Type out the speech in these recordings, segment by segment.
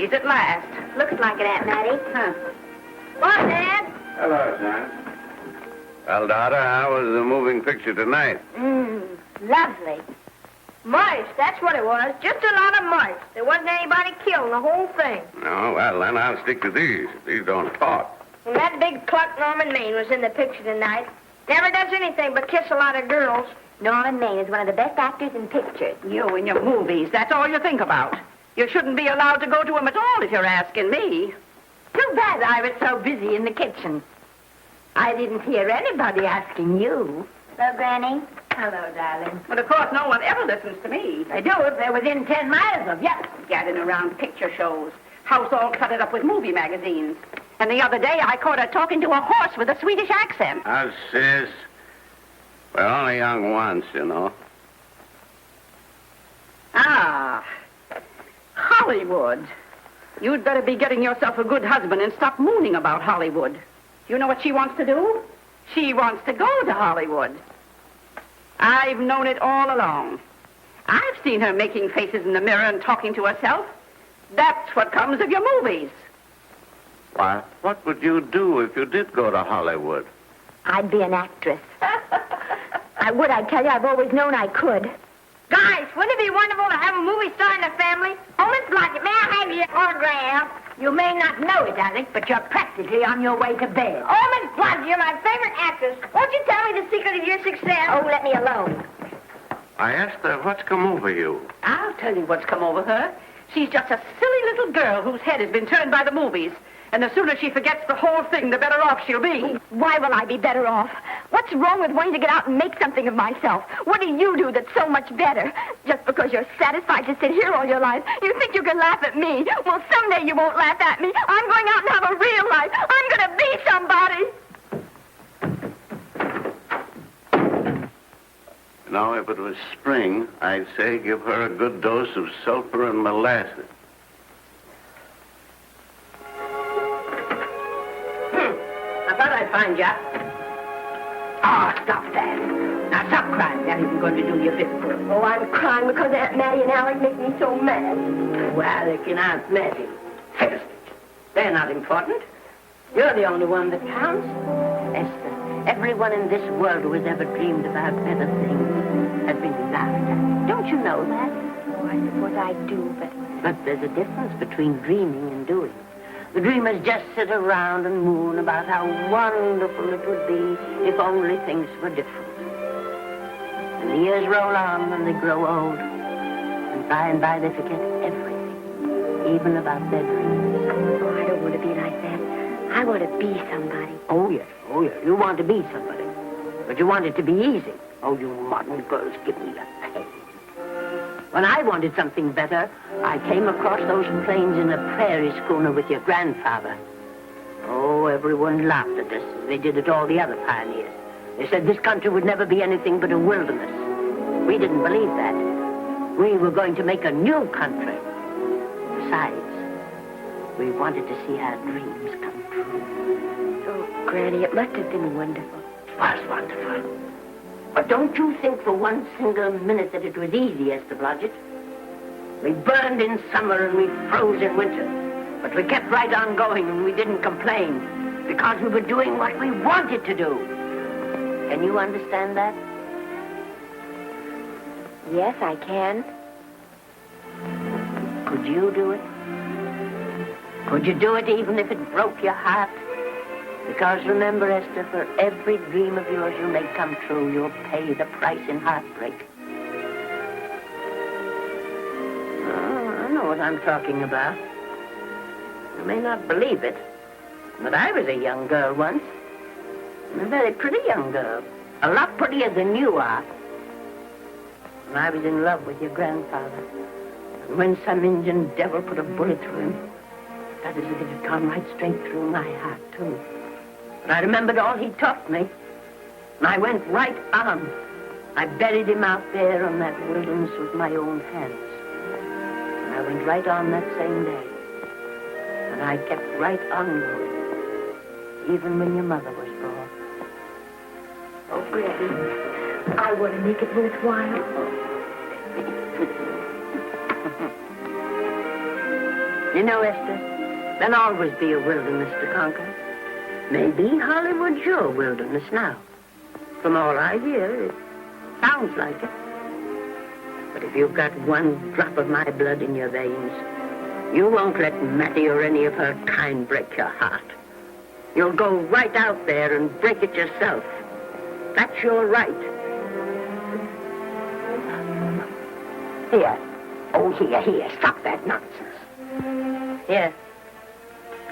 movies at last. Looks like it, Aunt Mattie. Huh. What, Dad? Hello, son. Well, daughter, how was the moving picture tonight? Lovely. Mice, that's what it was. Just a lot of mice. There wasn't anybody killed in the whole thing. No, well, then I'll stick to these. These don't talk. And that big cluck Norman Maine was in the picture tonight. Never does anything but kiss a lot of girls. Norman Maine is one of the best actors in pictures. You and your movies, that's all you think about. You shouldn't be allowed to go to them at all if you're asking me. Too bad I was so busy in the kitchen. I didn't hear anybody asking you. Hello, Granny. Hello, darling. But of course, no one ever listens to me. They do if they're within 10 miles of you. Gadding around picture shows. House all cluttered up with movie magazines. And the other day, I caught her talking to a horse with a Swedish accent. Now, sis, we're only young once, you know. Ah, Hollywood. You'd better be getting yourself a good husband and stop mooning about Hollywood. You know what she wants to do? She wants to go to Hollywood. I've known it all along. I've seen her making faces in the mirror and talking to herself. That's what comes of your movies. Why, what would you do if you did go to Hollywood? I'd be an actress. I would, I tell you. I've always known I could. Guys, wouldn't it be wonderful to have a movie star in the family? Oh, Miss Blodgett, may I have your autograph? You may not know it, Alec, but you're practically on your way to bed. Oh, Miss Blodgett, you're my favorite actress. Won't you tell me the secret of your success? Oh, let me alone. I asked her what's come over you. I'll tell you what's come over her. She's just a silly little girl whose head has been turned by the movies. And the sooner she forgets the whole thing, the better off she'll be. Why will I be better off? What's wrong with wanting to get out and make something of myself? What do you do that's so much better? Just because you're satisfied to sit here all your life, you think you can laugh at me. Well, someday you won't laugh at me. I'm going out and have a real life. I'm going to be somebody. You know, if it was spring, I'd say give her a good dose of sulfur and molasses. I thought I'd find ya. Oh, stop that. Now, stop crying. That isn't going to do you a bit of good. Oh, I'm crying because Aunt Mattie and Alec make me so mad. Oh, Alec and Aunt Mattie. Fiddlesticks. They're not important. You're the only one that counts. Esther, everyone in this world who has ever dreamed about better things has been laughed at. Don't you know that? Oh, I suppose I do, but... But there's a difference between dreaming and doing. The dreamers just sit around and moon about how wonderful it would be if only things were different. And the years roll on and they grow old. And by they forget everything, even about their dreams. Oh, I don't want to be like that. I want to be somebody. Oh, yes. You want to be somebody. But you want it to be easy. Oh, you modern girls give me a pain. When I wanted something better, I came across those plains in a prairie schooner with your grandfather. Oh, everyone laughed at us as they did at all the other pioneers. They said this country would never be anything but a wilderness. We didn't believe that. We were going to make a new country. Besides, we wanted to see our dreams come true. Oh, Granny, it must have been wonderful. It was wonderful. But don't you think for one single minute that it was easy, Esther Blodgett? We burned in summer and we froze in winter. But we kept right on going and we didn't complain because we were doing what we wanted to do. Can you understand that? Yes, I can. Could you do it? Could you do it even if it broke your heart? Because remember, Esther, for every dream of yours you make come true, you'll pay the price in heartbreak. Oh, I know what I'm talking about. You may not believe it, but I was a young girl once. And a very pretty young girl. A lot prettier than you are. And I was in love with your grandfather. And when some Indian devil put a bullet through him, that is if it had gone right straight through my heart, too. And I remembered all he taught me. And I went right on. I buried him out there on that wilderness with my own hands. And I went right on that same day. And I kept right on going. Even when your mother was born. Oh, Granny, I want to make it worthwhile. You know, Esther, there'll always be a wilderness to conquer. Maybe Hollywood's your wilderness now. From all I hear, it sounds like it. But if you've got one drop of my blood in your veins, you won't let Mattie or any of her kind break your heart. You'll go right out there and break it yourself. That's your right. Here. Oh, here. Stop that nonsense. Here.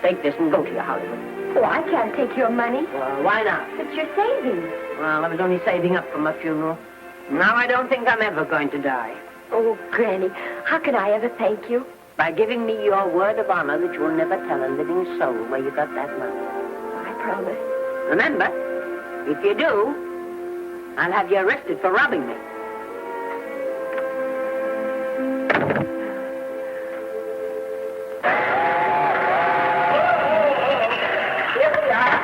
Take this and go to your Hollywood. Oh, I can't take your money. Well, why not? It's your savings. Well, I was only saving up for my funeral. Now I don't think I'm ever going to die. Oh, Granny, how can I ever thank you? By giving me your word of honor that you'll never tell a living soul where you got that money. I promise. Remember, if you do, I'll have you arrested for robbing me. Here we are.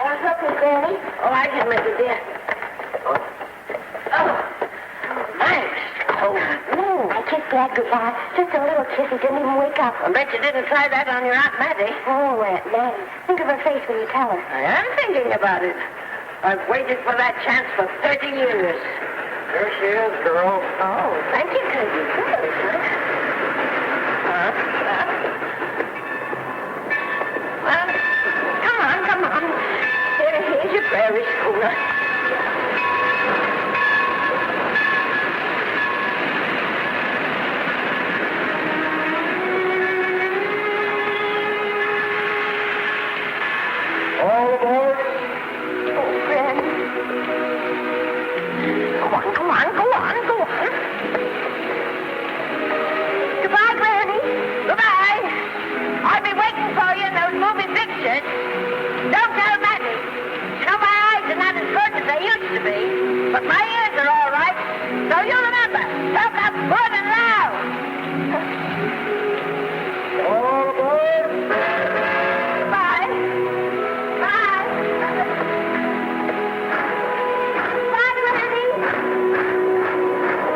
What's up, Miss Granny? Oh, I can make it, dear. Oh, thanks. Oh, I kissed Dad goodbye. Just a little kiss. He didn't even wake up. I bet you didn't try that on your Aunt Mattie. Oh, Aunt Mattie. Think of her face when you tell her. I am thinking about it. I've waited for that chance for 30 years. There she is, girl. Oh, thank you, Cousin. Well, come on. Here's your prairie schooner. All aboard. Oh, Granny. Go on. Goodbye, Granny. Goodbye. I'll be waiting for you in those movie pictures. Don't tell Mattie. You know, my eyes are not as good as they used to be, but my ears are all right. So you remember, talk up good and loud. All aboard. Goodbye. Bye. Bye, Granny.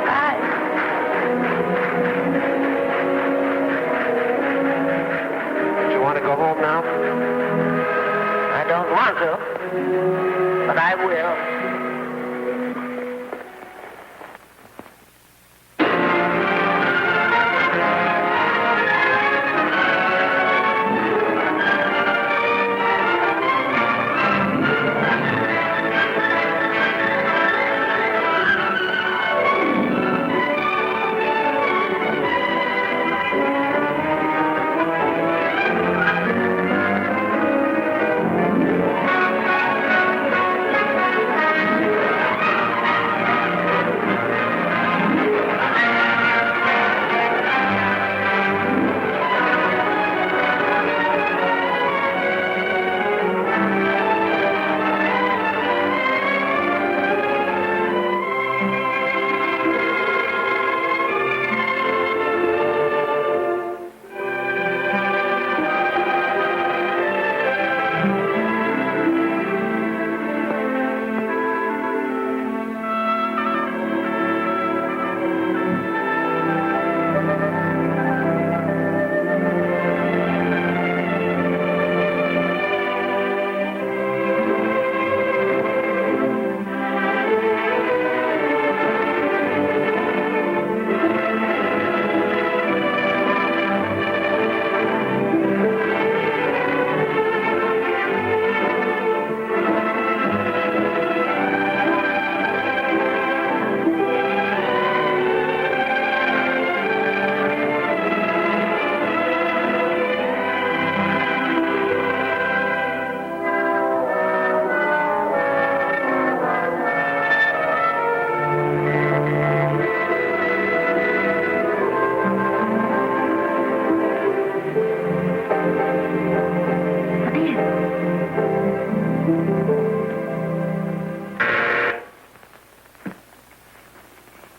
Bye. You want to go home now? I don't want to, but I will.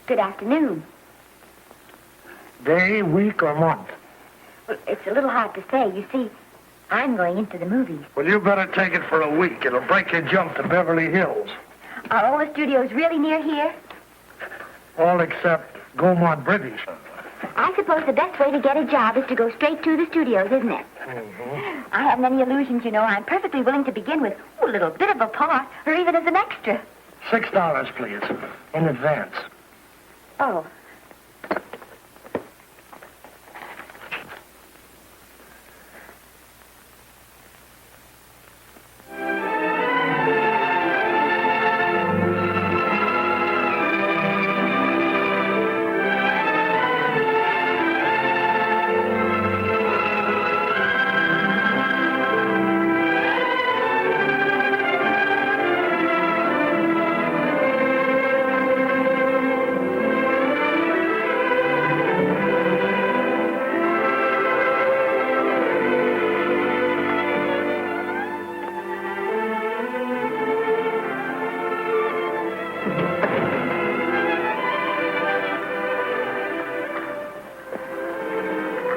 Good afternoon. Day, week, or month? Well, it's a little hard to say. You see, I'm going into the movies. Well, you better take it for a week. It'll break your jump to Beverly Hills. Are all the studios really near here? All except Gaumont British. I suppose the best way to get a job is to go straight to the studios, isn't it? Mm-hmm. I haven't any illusions, you know. I'm perfectly willing to begin with a little bit of a part, or even as an extra. $6, please, in advance. Oh.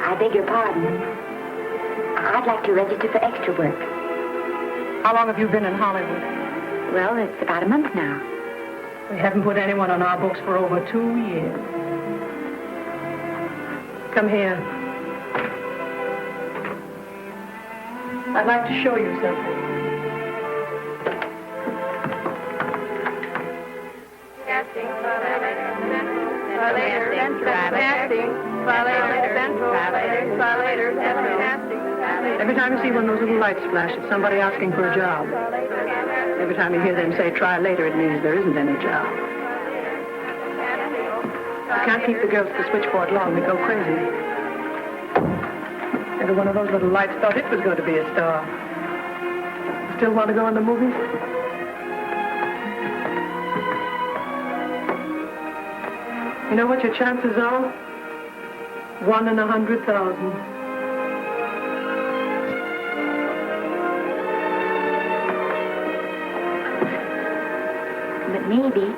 I beg your pardon. I'd like to register for extra work. How long have you been in Hollywood? Well, it's about a month now. We haven't put anyone on our books for over 2 years. Come here. I'd like to show you something. Every time you see one of those little lights flash, it's somebody asking for a job. Every time you hear them say, try later, it means there isn't any job. You can't keep the girls at the switchboard long. They go crazy. Every one of those little lights thought it was going to be a star. Still want to go in the movies? You know what your chances are? 1 in 100,000. But maybe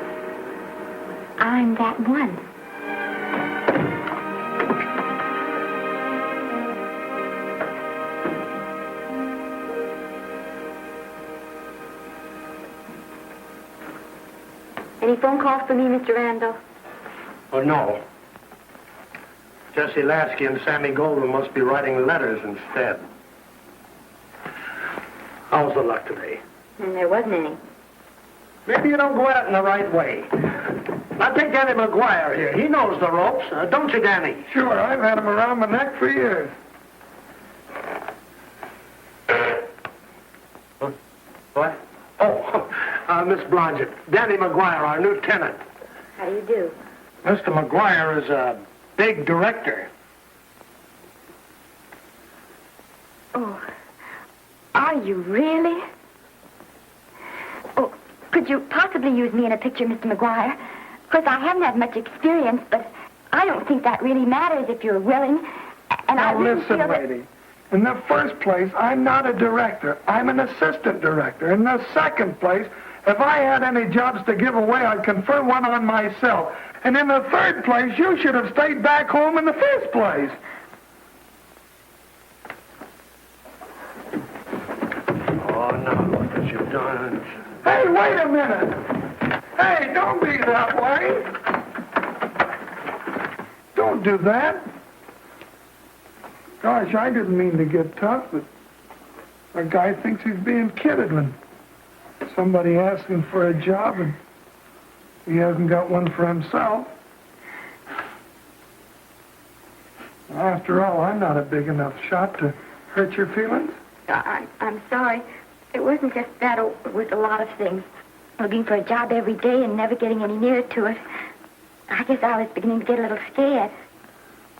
I'm that one. Any phone calls for me, Mr. Randall? Oh, no. Jesse Lasky and Sammy Golden must be writing letters instead. How's the luck today? And there wasn't any. Maybe you don't go at it in the right way. Now take Danny McGuire here. He knows the ropes. Don't you, Danny? Sure, I've had him around my neck for years. What? Oh, Miss Blodgett. Danny McGuire, our new tenant. How do you do? Mr. McGuire is a big director. Oh, are you really? Oh, could you possibly use me in a picture, Mr. McGuire? Of course, I haven't had much experience, but I don't think that really matters if you're willing. And I Now really listen, feel that... lady. In the first place, I'm not a director. I'm an assistant director. In the second place, if I had any jobs to give away, I'd confer one on myself. And in the third place, you should have stayed back home in the first place. Oh, now look what you've done. Hey, wait a minute. Hey, don't be that way. Don't do that. Gosh, I didn't mean to get tough, but a guy thinks he's being kidded when somebody asks him for a job and he hasn't got one for himself. After all, I'm not a big enough shot to hurt your feelings. I'm sorry. It wasn't just that. It was a lot of things. Looking for a job every day and never getting any nearer to it. I guess I was beginning to get a little scared.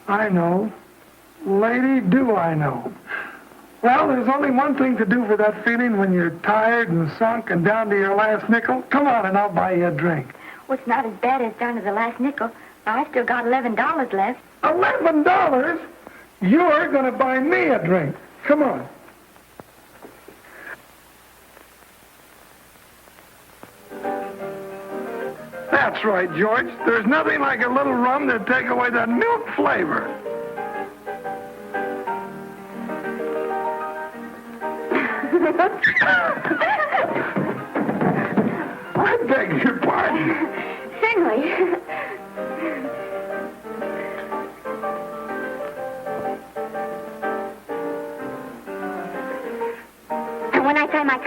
I know. Lady, do I know. Well, there's only one thing to do for that feeling when you're tired and sunk and down to your last nickel. Come on and I'll buy you a drink. Well, it's not as bad as down to the last nickel. I've still got $11 left. $11? You're going to buy me a drink. Come on. That's right, George. There's nothing like a little rum to take away that milk flavor. I beg your pardon. Certainly.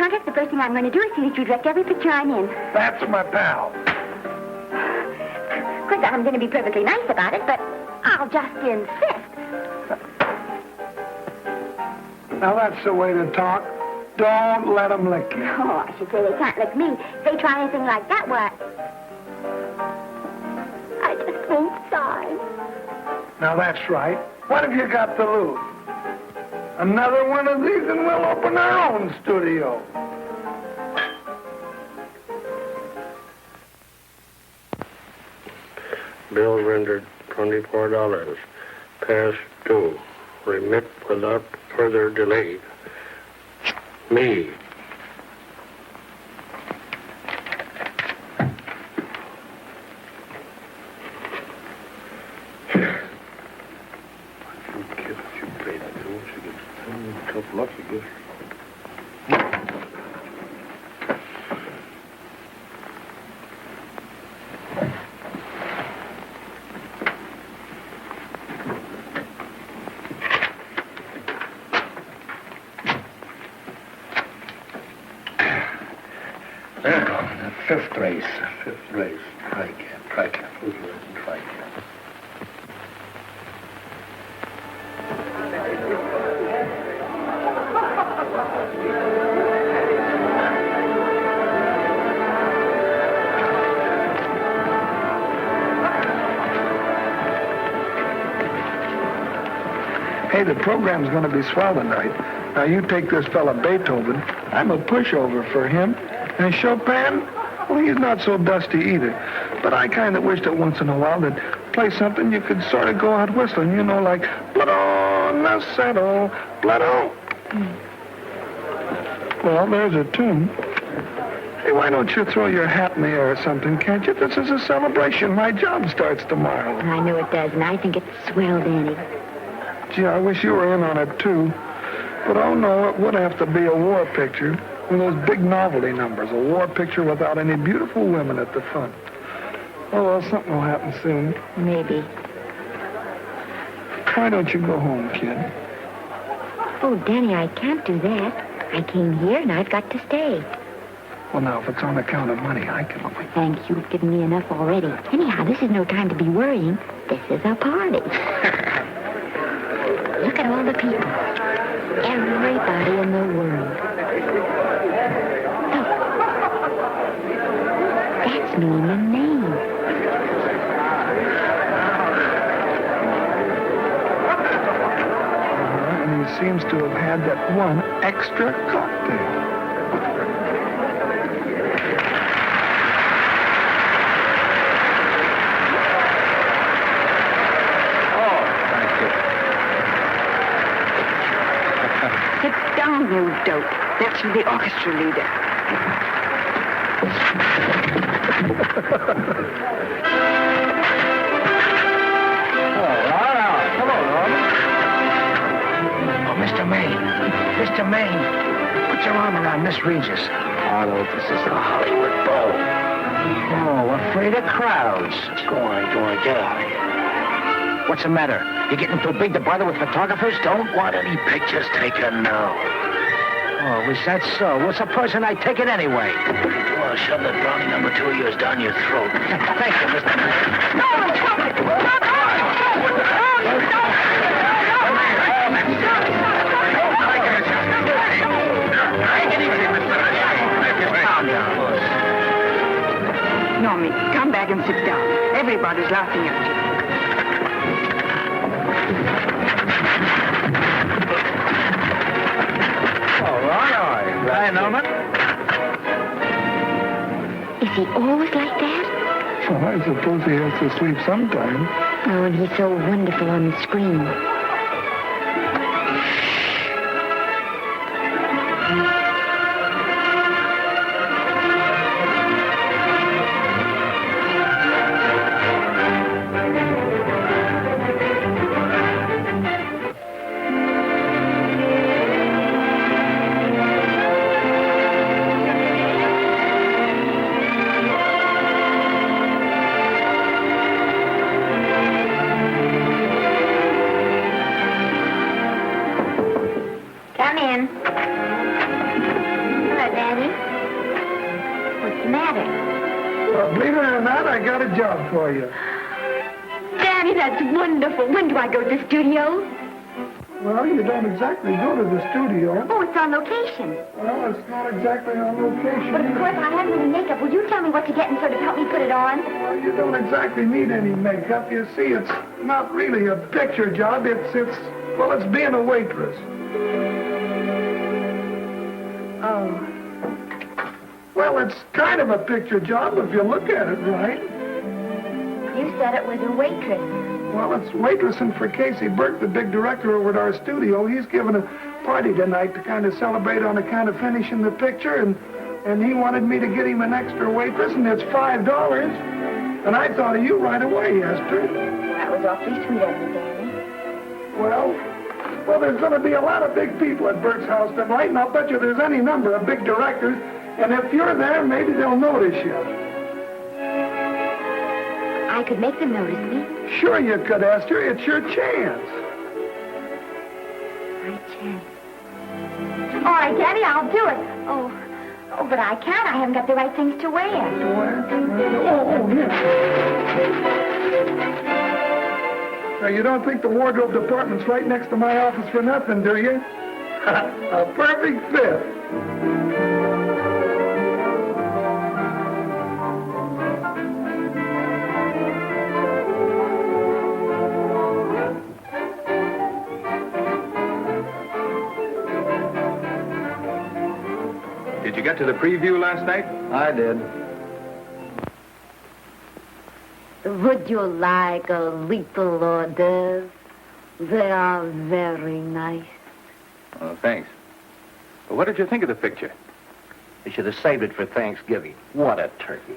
contract, the first thing I'm going to do is see that you direct every picture I'm in. That's my pal. Of course, I'm going to be perfectly nice about it, but I'll just insist. Now, that's the way to talk. Don't let them lick you. Oh, I should say they can't lick me. If they try anything like that, what? I just won't sign. Now, that's right. What have you got to lose? Another one of these and we'll open our own studio. Bill rendered $24. Past due. Remit without further delay. Me. Fifth race. Fifth race. Tricap. Who's racing tricap? Hey, the program's going to be swell tonight. Now, you take this fella Beethoven. I'm a pushover for him. And Chopin, well, he's not so dusty either. But I kind of wish that once in a while they'd play something you could sort of go out whistling, you know, like Blood on the Saddle, Blood on. Well, there's a tune. Hey, why don't you throw your hat in the air or something, can't you? This is a celebration. My job starts tomorrow. I know it does, and I think it's swell, Danny. Gee, I wish you were in on it, too. But, oh, no, it would have to be a war picture. One of those big novelty numbers, a war picture without any beautiful women at the front. Oh, well, something will happen soon. Maybe. Why don't you go home, kid? Oh, Danny, I can't do that. I came here, and I've got to stay. Well, now, if it's on account of money, I can... Oh, thanks. You've given me enough already. Anyhow, this is no time to be worrying. This is a party. Look at all the people. Everybody in the world. Look. That's me in the name. And he seems to have had that one extra cocktail. Sit down, you dope. That's the orchestra leader. Oh, Mr. Maine. Mr. Maine. Put your arm around Miss Regis. Arnold, this is a Hollywood beau. Oh, afraid of crowds. Go on, get out of here. What's the matter? You getting too big to bother with photographers? Don't want any pictures taken, no. Oh, was that so? Well, supposing I take it anyway. Well, shove that brownie number 2 of yours down your throat. Thank you, Mr. Maine. No, stop it! Stop it! Normie, come back and sit down. Everybody's laughing at you. All right. Hi, Norman. Is he always like that? Well, I suppose he has to sleep sometime. Oh, and he's so wonderful on the screen. Sure, believe it or not, I got a job for you. Daddy, that's wonderful. When do I go to the studio? Well, you don't exactly go to the studio. Oh, it's on location. Well, it's not exactly on location. But of course, I haven't any makeup. Will you tell me what you're getting sort of help me put it on? Well, you don't exactly need any makeup. You see, it's not really a picture job. It's being a waitress. Oh. Well, it's kind of a picture job if you look at it right. You said it was a waitress. Well, it's waitressing for Casey Burke, the big director over at our studio. He's giving a party tonight to kind of celebrate on account of finishing the picture, and he wanted me to get him an extra waitress, and it's $5. And I thought of you right away, Esther. That was awfully sweet of you, Danny. Well, there's going to be a lot of big people at Burke's house tonight, and I'll bet you there's any number of big directors, and if you're there, maybe they'll notice you. I could make them notice me. Sure you could, Esther. It's your chance. My chance. All right, Daddy, I'll do it. Oh, but I can't. I haven't got the right things to wear. Now, you don't think the wardrobe department's right next to my office for nothing, do you? A perfect fit. Did you get to the preview last night? I did. Would you like a little hors d'oeuvre? They are very nice. Oh, thanks. Well, what did you think of the picture? You should have saved it for Thanksgiving. What a turkey.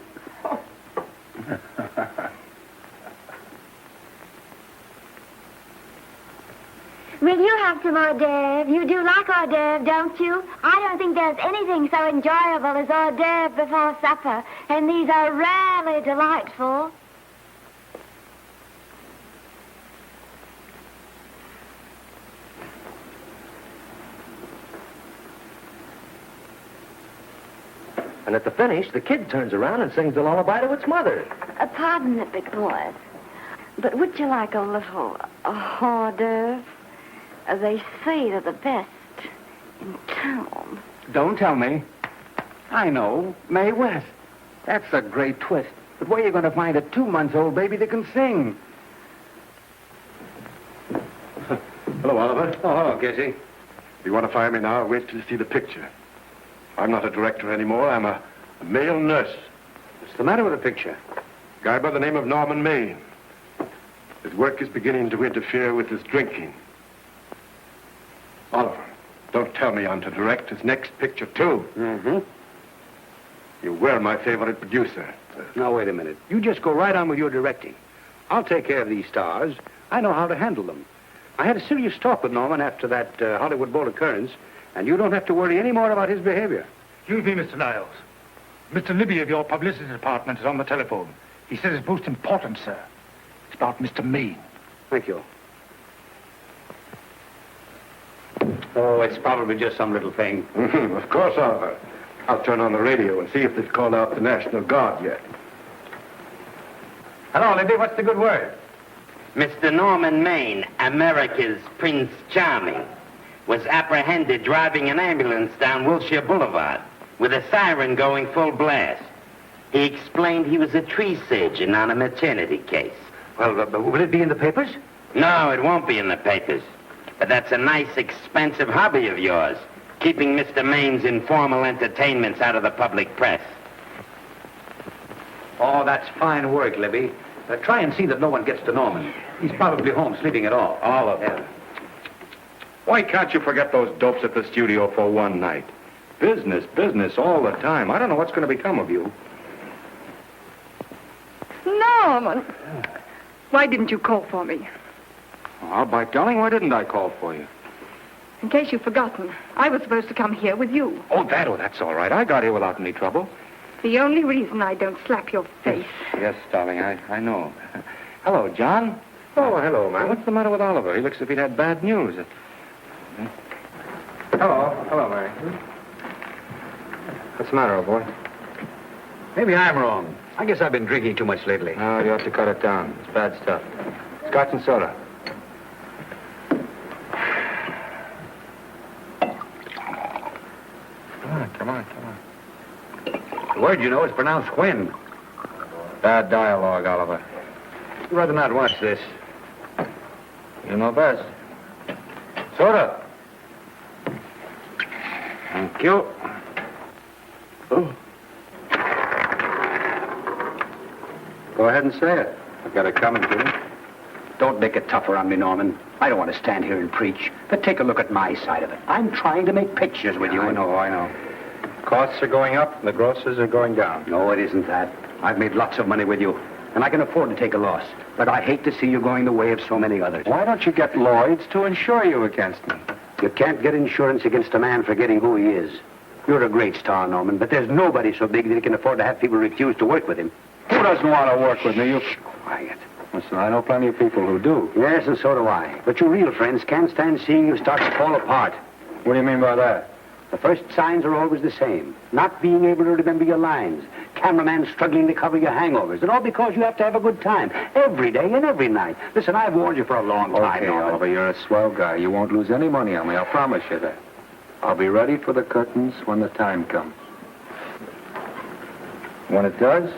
Will you have some hors d'oeuvre? You do like hors d'oeuvre, don't you? I don't think there's anything so enjoyable as hors d'oeuvre before supper, and these are rarely delightful. And at the finish, the kid turns around and sings the lullaby to its mother. Pardon the big boys, but would you like a little hors d'oeuvre? They say they're the best in town. Don't tell me. I know. Mae West. That's a great twist. But where are you going to find a 2-month-old baby that can sing? Hello, Oliver. Oh, hello, Casey. If you want to fire me now, wait till you see the picture. I'm not a director anymore. I'm a male nurse. What's the matter with the picture? A guy by the name of Norman Maine. His work is beginning to interfere with his drinking. Oliver, don't tell me I'm to direct his next picture, too. Mm-hmm. You were my favorite producer. Now, wait a minute. You just go right on with your directing. I'll take care of these stars. I know how to handle them. I had a serious talk with Norman after that Hollywood Bowl occurrence, and you don't have to worry any more about his behavior. Excuse me, Mr. Niles. Mr. Libby of your publicity department is on the telephone. He says it's most important, sir. It's about Mr. Maine. Thank you. Oh, it's probably just some little thing. Of course, Oliver. I'll turn on the radio and see if they've called out the National Guard yet. Hello, Libby. What's the good word? Mr. Norman Maine, America's Prince Charming, was apprehended driving an ambulance down Wilshire Boulevard with a siren going full blast. He explained he was a tree surgeon on a maternity case. Well, will it be in the papers? No, it won't be in the papers. But that's a nice, expensive hobby of yours, keeping Mr. Maine's informal entertainments out of the public press. Oh, that's fine work, Libby. Try and see that no one gets to Norman. He's probably home sleeping it off. All of them. Why can't you forget those dopes at the studio for one night? Business, business all the time. I don't know what's going to become of you. Norman, why didn't you call for me? Oh, by golly, why didn't I call for you? In case you've forgotten, I was supposed to come here with you. Oh, that's all right. I got here without any trouble. The only reason I don't slap your face. Yes, darling, I know. Hello, John. Oh, hello, man. What's the matter with Oliver? He looks as if he'd had bad news. Hello, Mary. What's the matter, old boy? Maybe I'm wrong. I guess I've been drinking too much lately. No, you have to cut it down. It's bad stuff. Scotch and soda. Come on. The word, you know, is pronounced when. Bad dialogue, Oliver. I'd rather not watch this. You know best. Soda. Thank you. Oh. Go ahead and say it. I've got it coming to you. Don't make it tougher on me, Norman. I don't want to stand here and preach, but take a look at my side of it. I'm trying to make pictures with you. I know. Costs are going up, and the grosses are going down. No, it isn't that. I've made lots of money with you, and I can afford to take a loss. But I hate to see you going the way of so many others. Why don't you get Lloyd's to insure you against me? You can't get insurance against a man forgetting who he is. You're a great star, Norman, but there's nobody so big that he can afford to have people refuse to work with him. Who doesn't want to work with me? You... Quiet. Listen, I know plenty of people who do. Yes, and so do I. But your real friends can't stand seeing you start to fall apart. What do you mean by that? The first signs are always the same. Not being able to remember your lines. Cameraman struggling to cover your hangovers. And all because you have to have a good time. Every day and every night. Listen, I've warned you for a long time, Okay, Norman. Oliver, you're a swell guy. You won't lose any money on me. I'll promise you that. I'll be ready for the curtains when the time comes. When it does,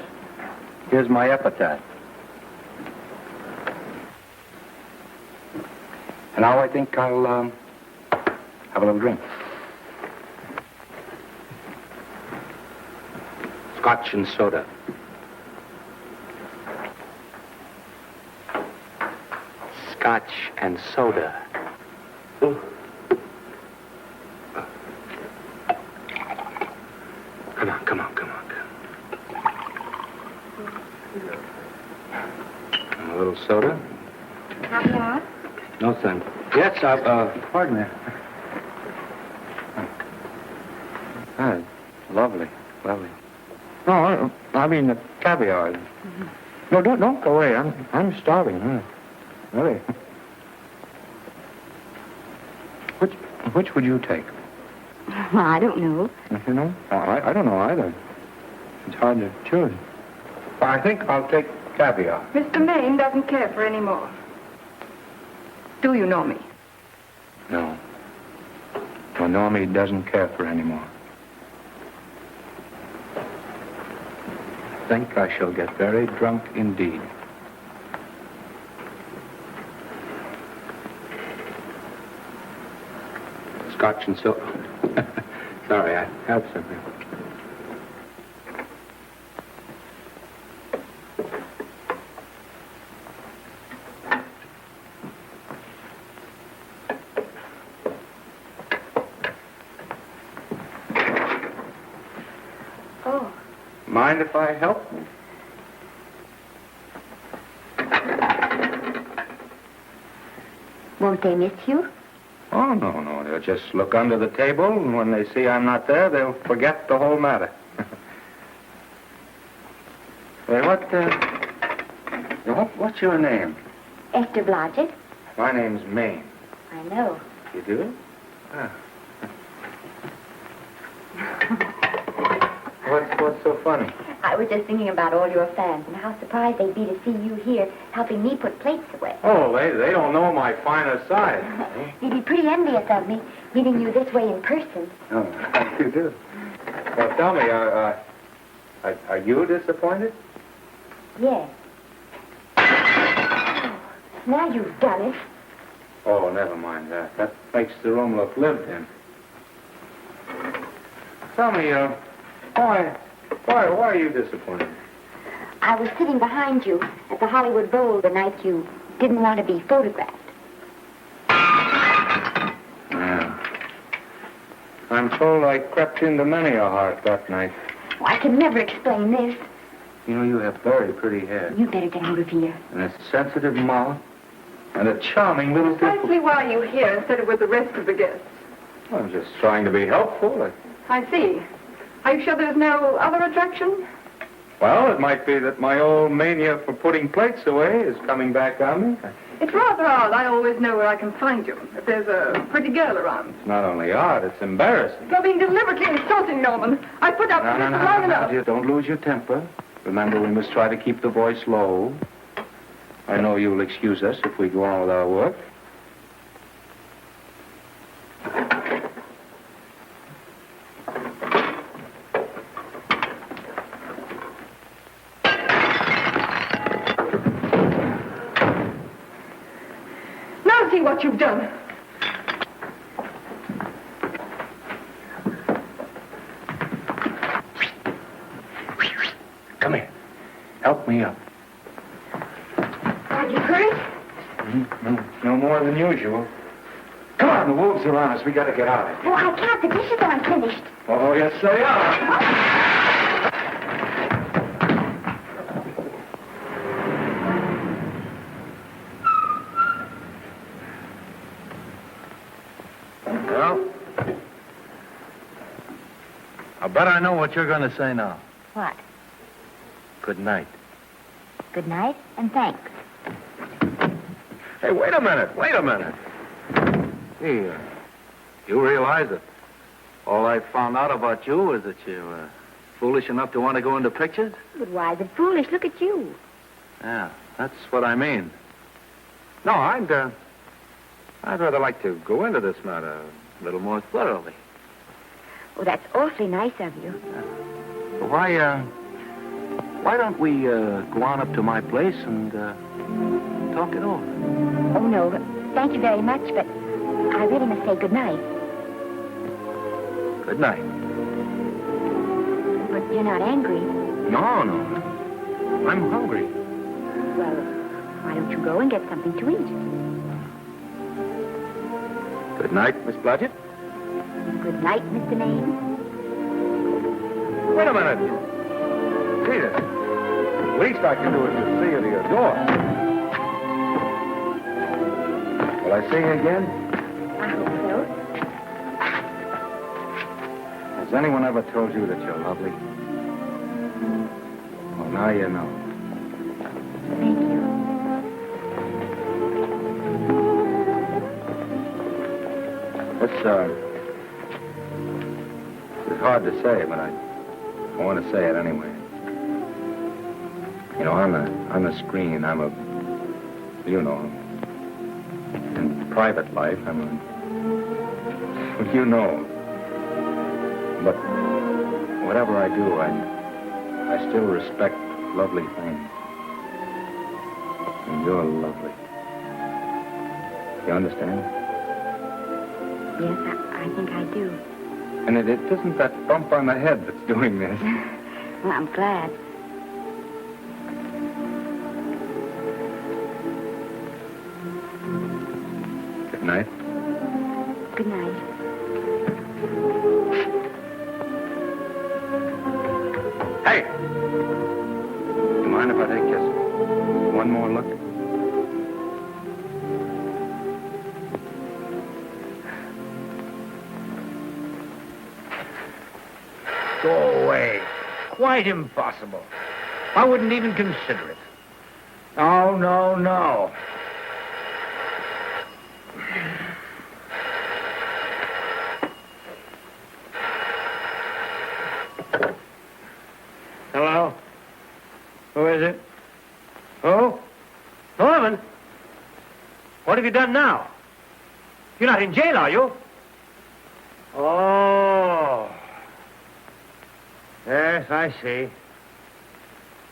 here's my epitaph. And now I think I'll, have a little drink. Scotch and soda. Scotch and soda. Come on. A little soda? Caviar? No, thanks. Yes, pardon me. Ah, lovely. No, I mean the caviar. Mm-hmm. No, don't go away. I'm starving. Huh? Really. Which would you take? Well, I don't know. You know? I don't know either. It's hard to choose. I think I'll take caviar. Mr. Maine doesn't care for any more. Do you know me? No. Well, Normie doesn't care for any more. I think I shall get very drunk indeed. Scotch and soda. Sorry, I have something. Oh. Mind if I help? Won't they miss you? Oh, no. They'll just look under the table, and when they see I'm not there, they'll forget the whole matter. What's your name? Esther Blodgett? My name's Maine. I know. You do? Ah. What's so funny? I was just thinking about all your fans and how surprised they'd be to see you here helping me put plates away. Oh, they don't know my finer side. They'd be pretty envious of me, meeting you this way in person. Oh, you do. Well, tell me, are you disappointed? Yes. Oh, now you've done it. Oh, never mind that. That makes the room look lived in. Tell me, why are you disappointed? I was sitting behind you at the Hollywood Bowl the night you didn't want to be photographed. Yeah. I'm told I crept into many a heart that night. Oh, I can never explain this. You know, you have very pretty hair. You better get out of here. And a sensitive mouth. And a charming little dimple. Precisely why are you here instead of with the rest of the guests? I'm just trying to be helpful. I see. Are you sure there's no other attraction? Well, it might be that my old mania for putting plates away is coming back on me. It's rather odd. I always know where I can find you if there's a pretty girl around. It's not only odd, it's embarrassing. You're being deliberately insulting, Norman. I put up with this long enough. Dear, don't lose your temper. Remember, we must try to keep the voice low. I know you'll excuse us if we go on with our work. Now see what you've done. Come here. Help me up. Are you hurt? No more than usual. Come on, the wolves are on us. We gotta get out of here. Oh, I can't. The dishes aren't finished. Oh, yes, they are. Well, I bet I know what you're going to say now. What? Good night. Good night and thanks. Hey, wait a minute. Hey, you realize that all I found out about you is that you're foolish enough to want to go into pictures? But why is it foolish? Look at you. Yeah, that's what I mean. No, I'd rather like to go into this matter a little more thoroughly. Oh, that's awfully nice of you. Why don't we go on up to my place and talk it over? Oh, no. Thank you very much, but I really must say good night. Good night. But you're not angry. No. I'm hungry. Well, why don't you go and get something to eat? Good night, Miss Blodgett. Good night, Mr. Maine. Wait a minute. Peter, the least I can do is to see you to your door. Will I see you again? I hope so. Has anyone ever told you that you're lovely? Well, now you know. Thank you. It's hard to say, but I want to say it anyway. You know, on the screen, in private life, well, you know. But whatever I do, I still respect lovely things. And you're lovely. You understand? Yes, I think I do. And it isn't that bump on the head that's doing this. Well, I'm glad. Good night. Good night. Hey! You mind if I take just one more look? Go away. Quite impossible. I wouldn't even consider it. Oh, no. Hello? Who is it? Who? Norman? What have you done now? You're not in jail, are you? Oh. Yes, I see.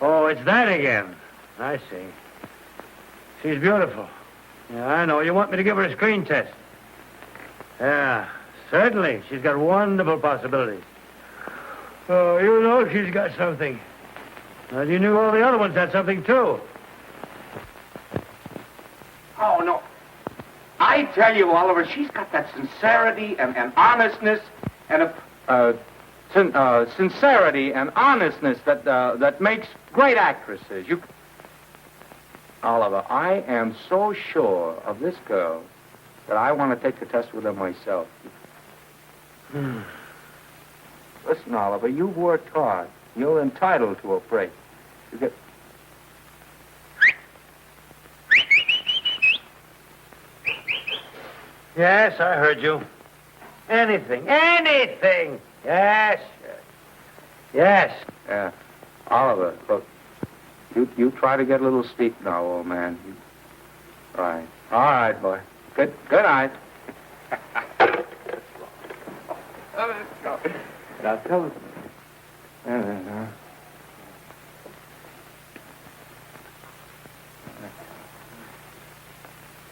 Oh, it's that again. I see. She's beautiful. Yeah, I know. You want me to give her a screen test? Yeah, certainly. She's got wonderful possibilities. Oh, you know she's got something. Well, you knew all the other ones had something, too. Oh, no. I tell you, Oliver, she's got that sincerity and honestness and sincerity and honestness that makes great actresses. Oliver, I am so sure of this girl that I want to take the test with her myself. Listen, Oliver, you've worked hard. You're entitled to a break. You get... Yes, I heard you. Anything. Yes. Yeah. Oliver, look. You try to get a little sleep now, old man. Right. All right, boy. Good night. Now, tell us.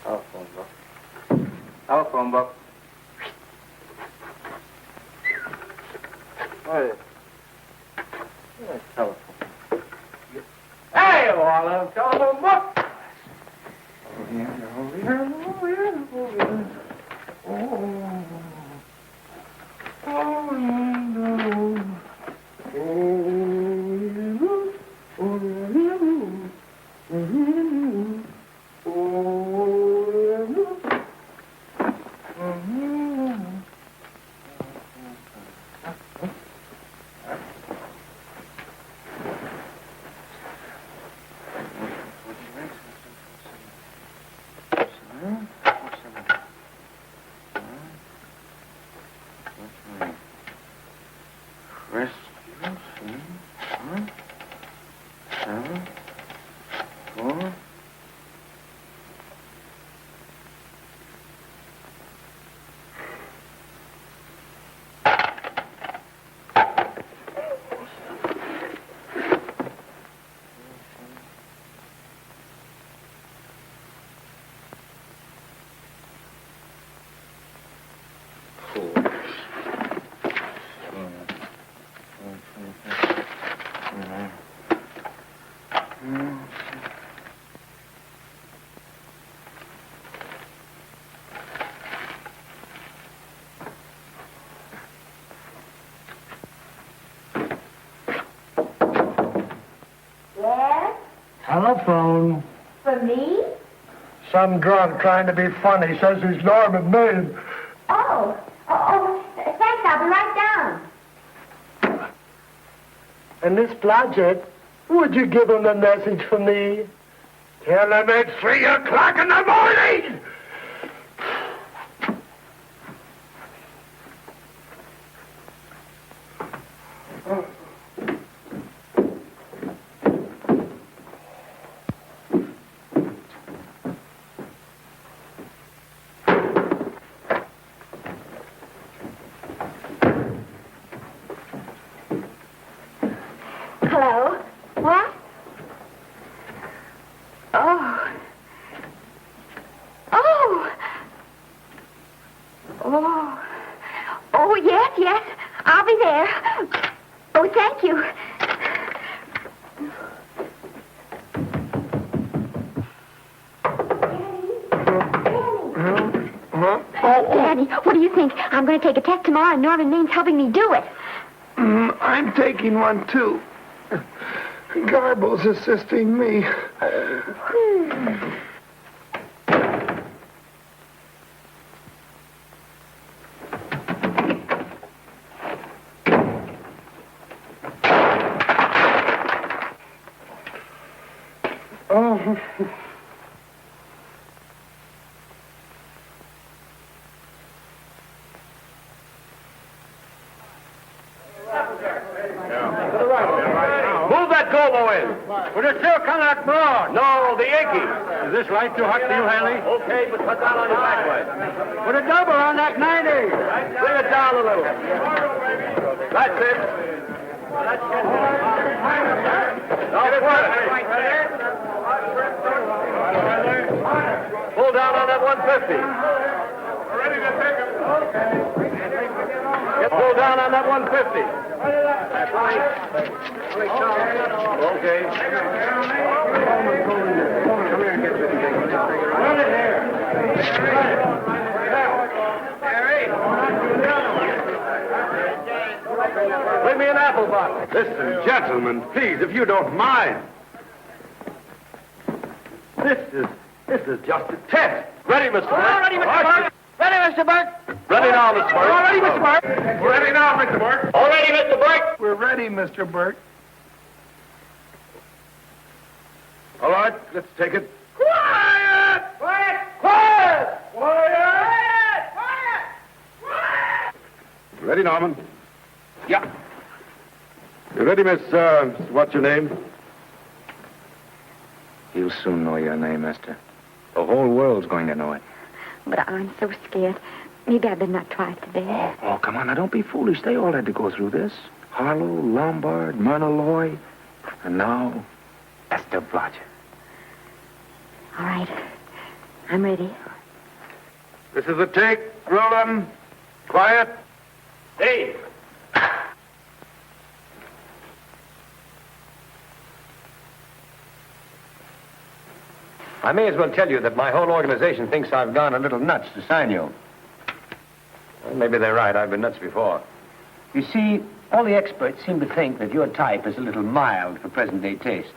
Telephone book. Telephone book. What? Telephone. Hey, Olive, telephone book. Over here. Telephone. For me? Some drunk trying to be funny says he's Norman Maine. Oh, thanks, I'll be right down. And Miss Blodgett, would you give him a message for me? Tell him it's 3 o'clock in the morning! Hello? What? Oh. Oh. Oh. Oh, yes. I'll be there. Oh, thank you. Daddy, what do you think? I'm going to take a test tomorrow, and Norman Maine's helping me do it. I'm taking one, too. Garble's assisting me. Oh. Move that Golo in. Would it still come that broad? No, the Yankee. Is this light too hot for you, Hanley? Okay, but cut down on your backlight. Put a double on that 90. Bring it down a little. That's it. Now put it. Pull down on that 150. Ready to take it. Get pulled down on that 150. Okay. Bring me an apple box. Listen, gentlemen, please, if you don't mind. This is just a test. Ready, Mr. Burke? All ready, Mr. Burke. Ready, Mr. Burke. Ready now, Mr. Burke. All ready, Mr. Burke. We're ready now, Mr. Burke. All ready, Mr. Burke. We're ready, Mr. Burke. All right, let's take it. Quiet! Quiet! Quiet! Quiet! Quiet! Ready, Norman? Yeah. You ready, miss, what's your name? You'll soon know your name, Esther. The whole world's going to know it. But I'm so scared. Maybe I better not try it today. Oh, come on, now don't be foolish. They all had to go through this. Harlow, Lombard, Myrna Loy, and now Esther Blodgett. All right. I'm ready. This is a take. Roll 'em. Quiet. Hey! I may as well tell you that my whole organization thinks I've gone a little nuts to sign you. Well, maybe they're right. I've been nuts before. You see, all the experts seem to think that your type is a little mild for present-day taste.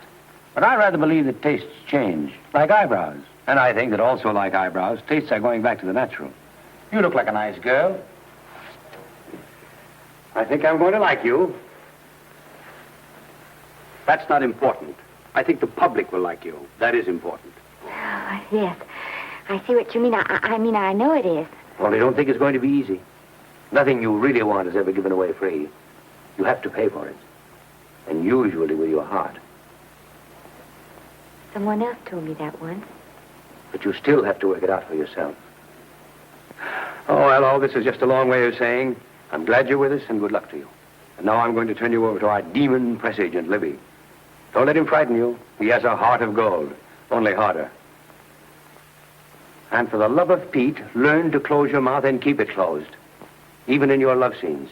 But I rather believe that tastes change, like eyebrows. And I think that also, like eyebrows, tastes are going back to the natural. You look like a nice girl. I think I'm going to like you. That's not important. I think the public will like you. That is important. Oh, yes. I see what you mean. I mean, I know it is. Only don't think it's going to be easy. Nothing you really want is ever given away free. You have to pay for it. And usually with your heart. Someone else told me that once. But you still have to work it out for yourself. Oh, well, all this is just a long way of saying, I'm glad you're with us and good luck to you. And now I'm going to turn you over to our demon press agent, Libby. Don't let him frighten you. He has a heart of gold, only harder. And for the love of Pete, learn to close your mouth and keep it closed, even in your love scenes.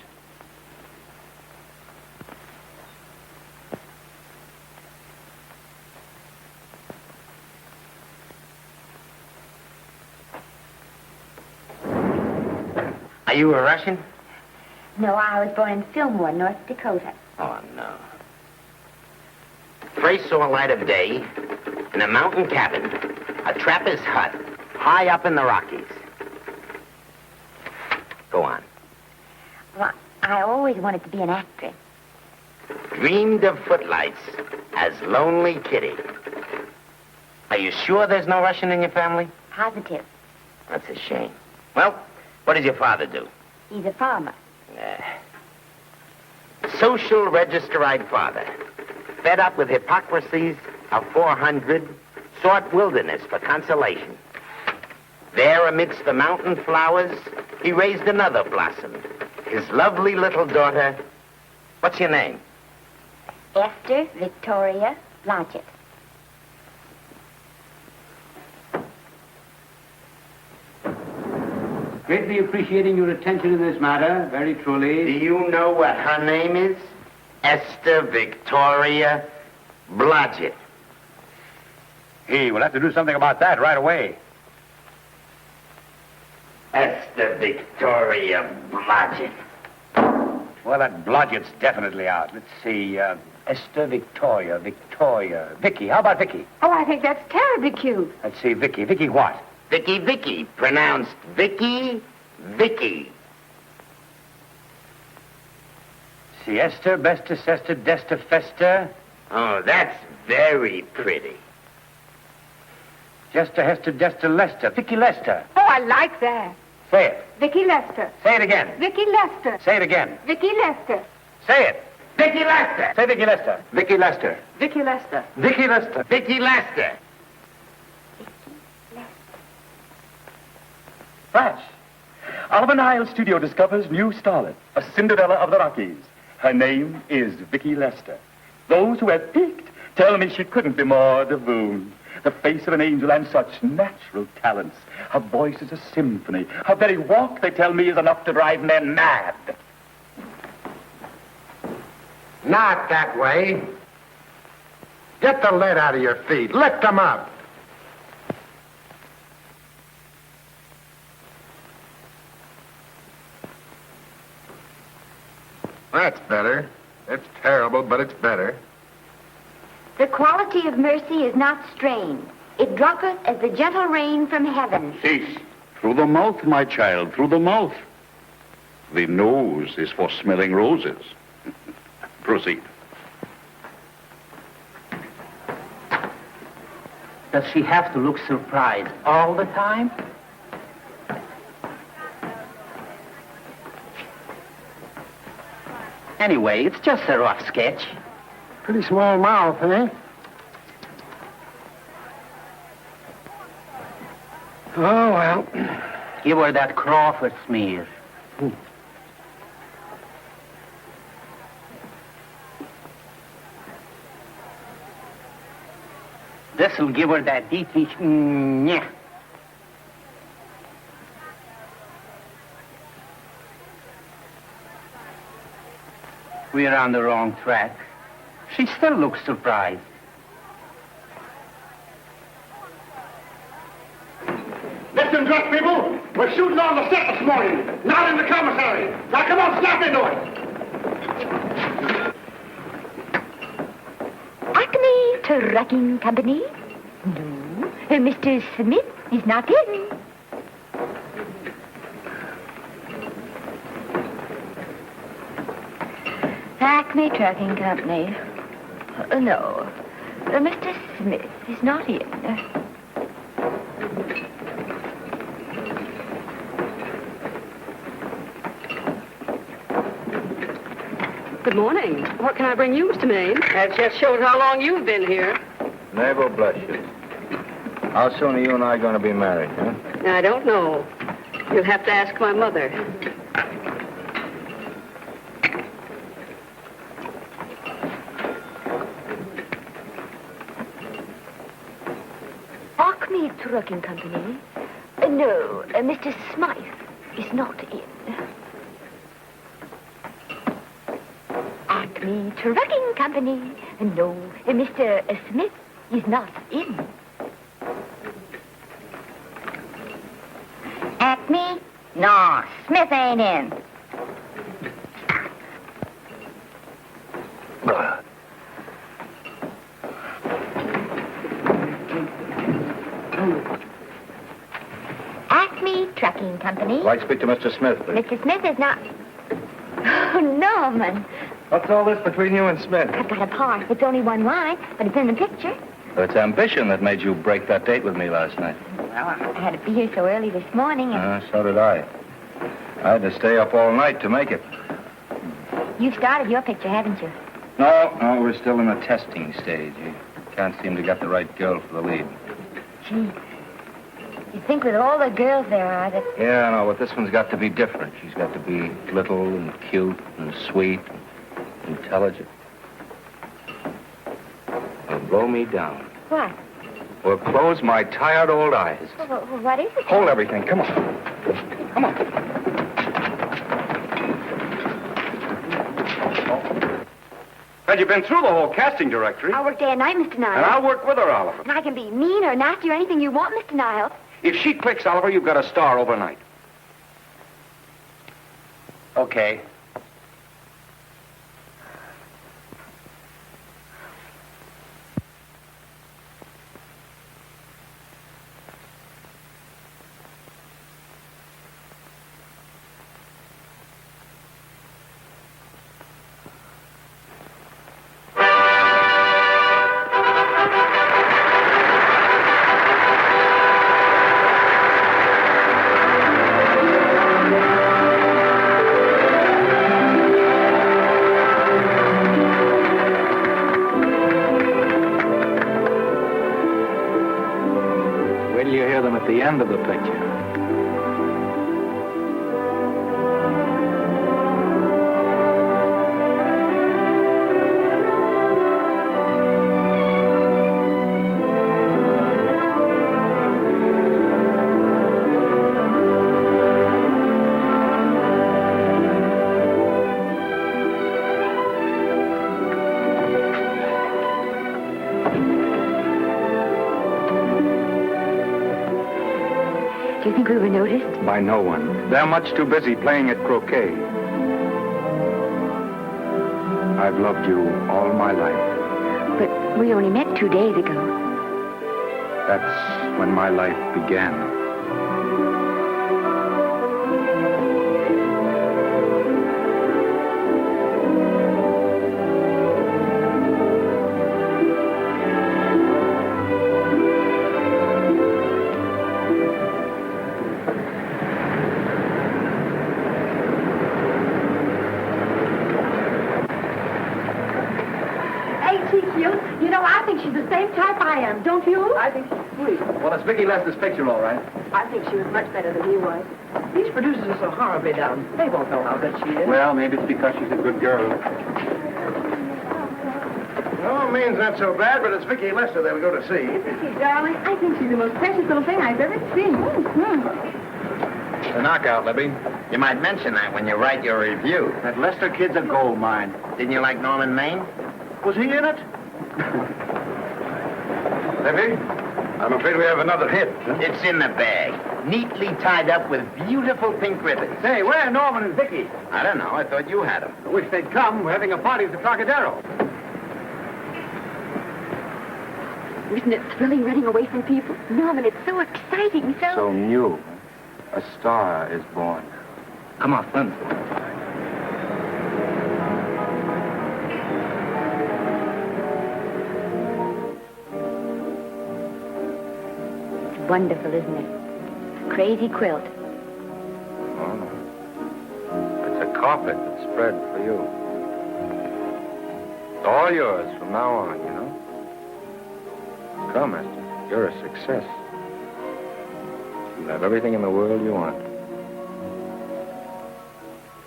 Are you a Russian? No, I was born in Fillmore, North Dakota. Oh, no. First saw light of day in a mountain cabin, a trapper's hut, high up in the Rockies. Go on. Well, I always wanted to be an actress. Dreamed of footlights as Lonely Kitty. Are you sure there's no Russian in your family? Positive. That's a shame. Well, what does your father do? He's a farmer. Social registerite father. Fed up with hypocrisies of 400, sought wilderness for consolation. There amidst the mountain flowers, he raised another blossom. His lovely little daughter. What's your name? Esther Victoria Blodgett. Greatly appreciating your attention in this matter, very truly. Do you know what her name is? Esther Victoria Blodgett. Hey, we'll have to do something about that right away. Esther Victoria Blodgett. Well, that Blodgett's definitely out. Let's see, Esther Victoria, Vicky. How about Vicky? Oh, I think that's terribly cute. Let's see, Vicky. Vicky what? Vicky, pronounced Vicky. Siesta, Besta, Sesta, Desta, Festa. Oh, that's very pretty. Jester, Hester, Desta, Lester. Vicky Lester. Oh, I like that. Say it. Vicky Lester. Say it again. Vicky Lester. Say it again. Vicky Lester. Say it. Vicky Lester. Say Vicky Lester. Vicky Lester. Vicky Lester. Vicky Lester. Vicky Lester. Flash. Oliver Nile Studio discovers new starlet, a Cinderella of the Rockies. Her name is Vicky Lester. Those who have peeked tell me she couldn't be more divoon. The face of an angel and such natural talents. Her voice is a symphony. Her very walk, they tell me, is enough to drive men mad. Not that way. Get the lead out of your feet. Lift them up. That's better. It's terrible, but it's better. The quality of mercy is not strained. It droppeth as the gentle rain from heaven. Cease. Through the mouth, my child, through the mouth. The nose is for smelling roses. Proceed. Does she have to look surprised all the time? Anyway, it's just a rough sketch. Pretty small mouth, eh? Oh, well. Give her that Crawford smear. This'll give her that Dietrich. Yeah. We're on the wrong track. She still looks surprised. Listen, drunk people. We're shooting on the set this morning, not in the commissary. Now, come on, snap into it. Acme Trucking Company? No. Mr. Smith is not in. Acme Trucking Company. No. Mr. Smith is not in. Good morning. What can I bring you, Mr. Maine? That just shows how long you've been here. Naval, bless you. How soon are you and I going to be married, huh? I don't know. You'll have to ask my mother. Acme Trucking Company? No, Mr. Smythe is not in. Acme Trucking Company? No, Mr. Smith is not in. Acme? No, Smith ain't in. Acme Trucking Company? I'd like to speak to Mr. Smith, please. Mr. Smith is not... Oh, Norman. What's all this between you and Smith? I've got a part. It's only one line, but it's in the picture. It's ambition that made you break that date with me last night. Well, I had to be here so early this morning, and So did I. I had to stay up all night to make it. you've started your picture, haven't you? No, we're still in the testing stage. You can't seem to get the right girl for the lead. Gee, you'd think with all the girls there are that... Yeah, no, but this one's got to be different. She's got to be little and cute and sweet and intelligent. It'll blow me down. What? Will close my tired old eyes. Well, what is it? Hold everything. Come on. Come on. Well, you've been through the whole casting directory. I work day and night, Mr. Niles. And I'll work with her, Oliver. And I can be mean or nasty or anything you want, Mr. Niles. If she clicks, Oliver, you've got a star overnight. Okay. Wait till you hear them at the end of the picture. Do you think we were noticed? By no one. They're much too busy playing at croquet. I've loved you all my life. But we only met 2 days ago. That's when my life began. type I am, don't you? I think she's sweet. Well, it's Vicki Lester's picture, all right. I think she was much better than he was. These producers are so horribly down. They won't know how good she is. Well, maybe it's because she's a good girl. No, Maine's not so bad, but it's Vicki Lester that we go to see. Isn't she, darling? I think she's the most precious little thing I've ever seen. The knockout, Libby. You might mention that when you write your review. That Lester kid's a gold mine. Didn't you like Norman Maine? Was he in it? Libby, I'm afraid we have another hit. It's in the bag, neatly tied up with beautiful pink ribbons. Hey, where are Norman and Vicki? I don't know. I thought you had them. I wish they'd come. We're having a party at the Trocadero. Isn't it thrilling running away from people? Norman, it's so exciting, So new. A star is born. Come on, run. It's wonderful, isn't it? A crazy quilt. Oh. It's a carpet that's spread for you. It's all yours from now on, you know? Come, Esther. You're a success. You have everything in the world you want.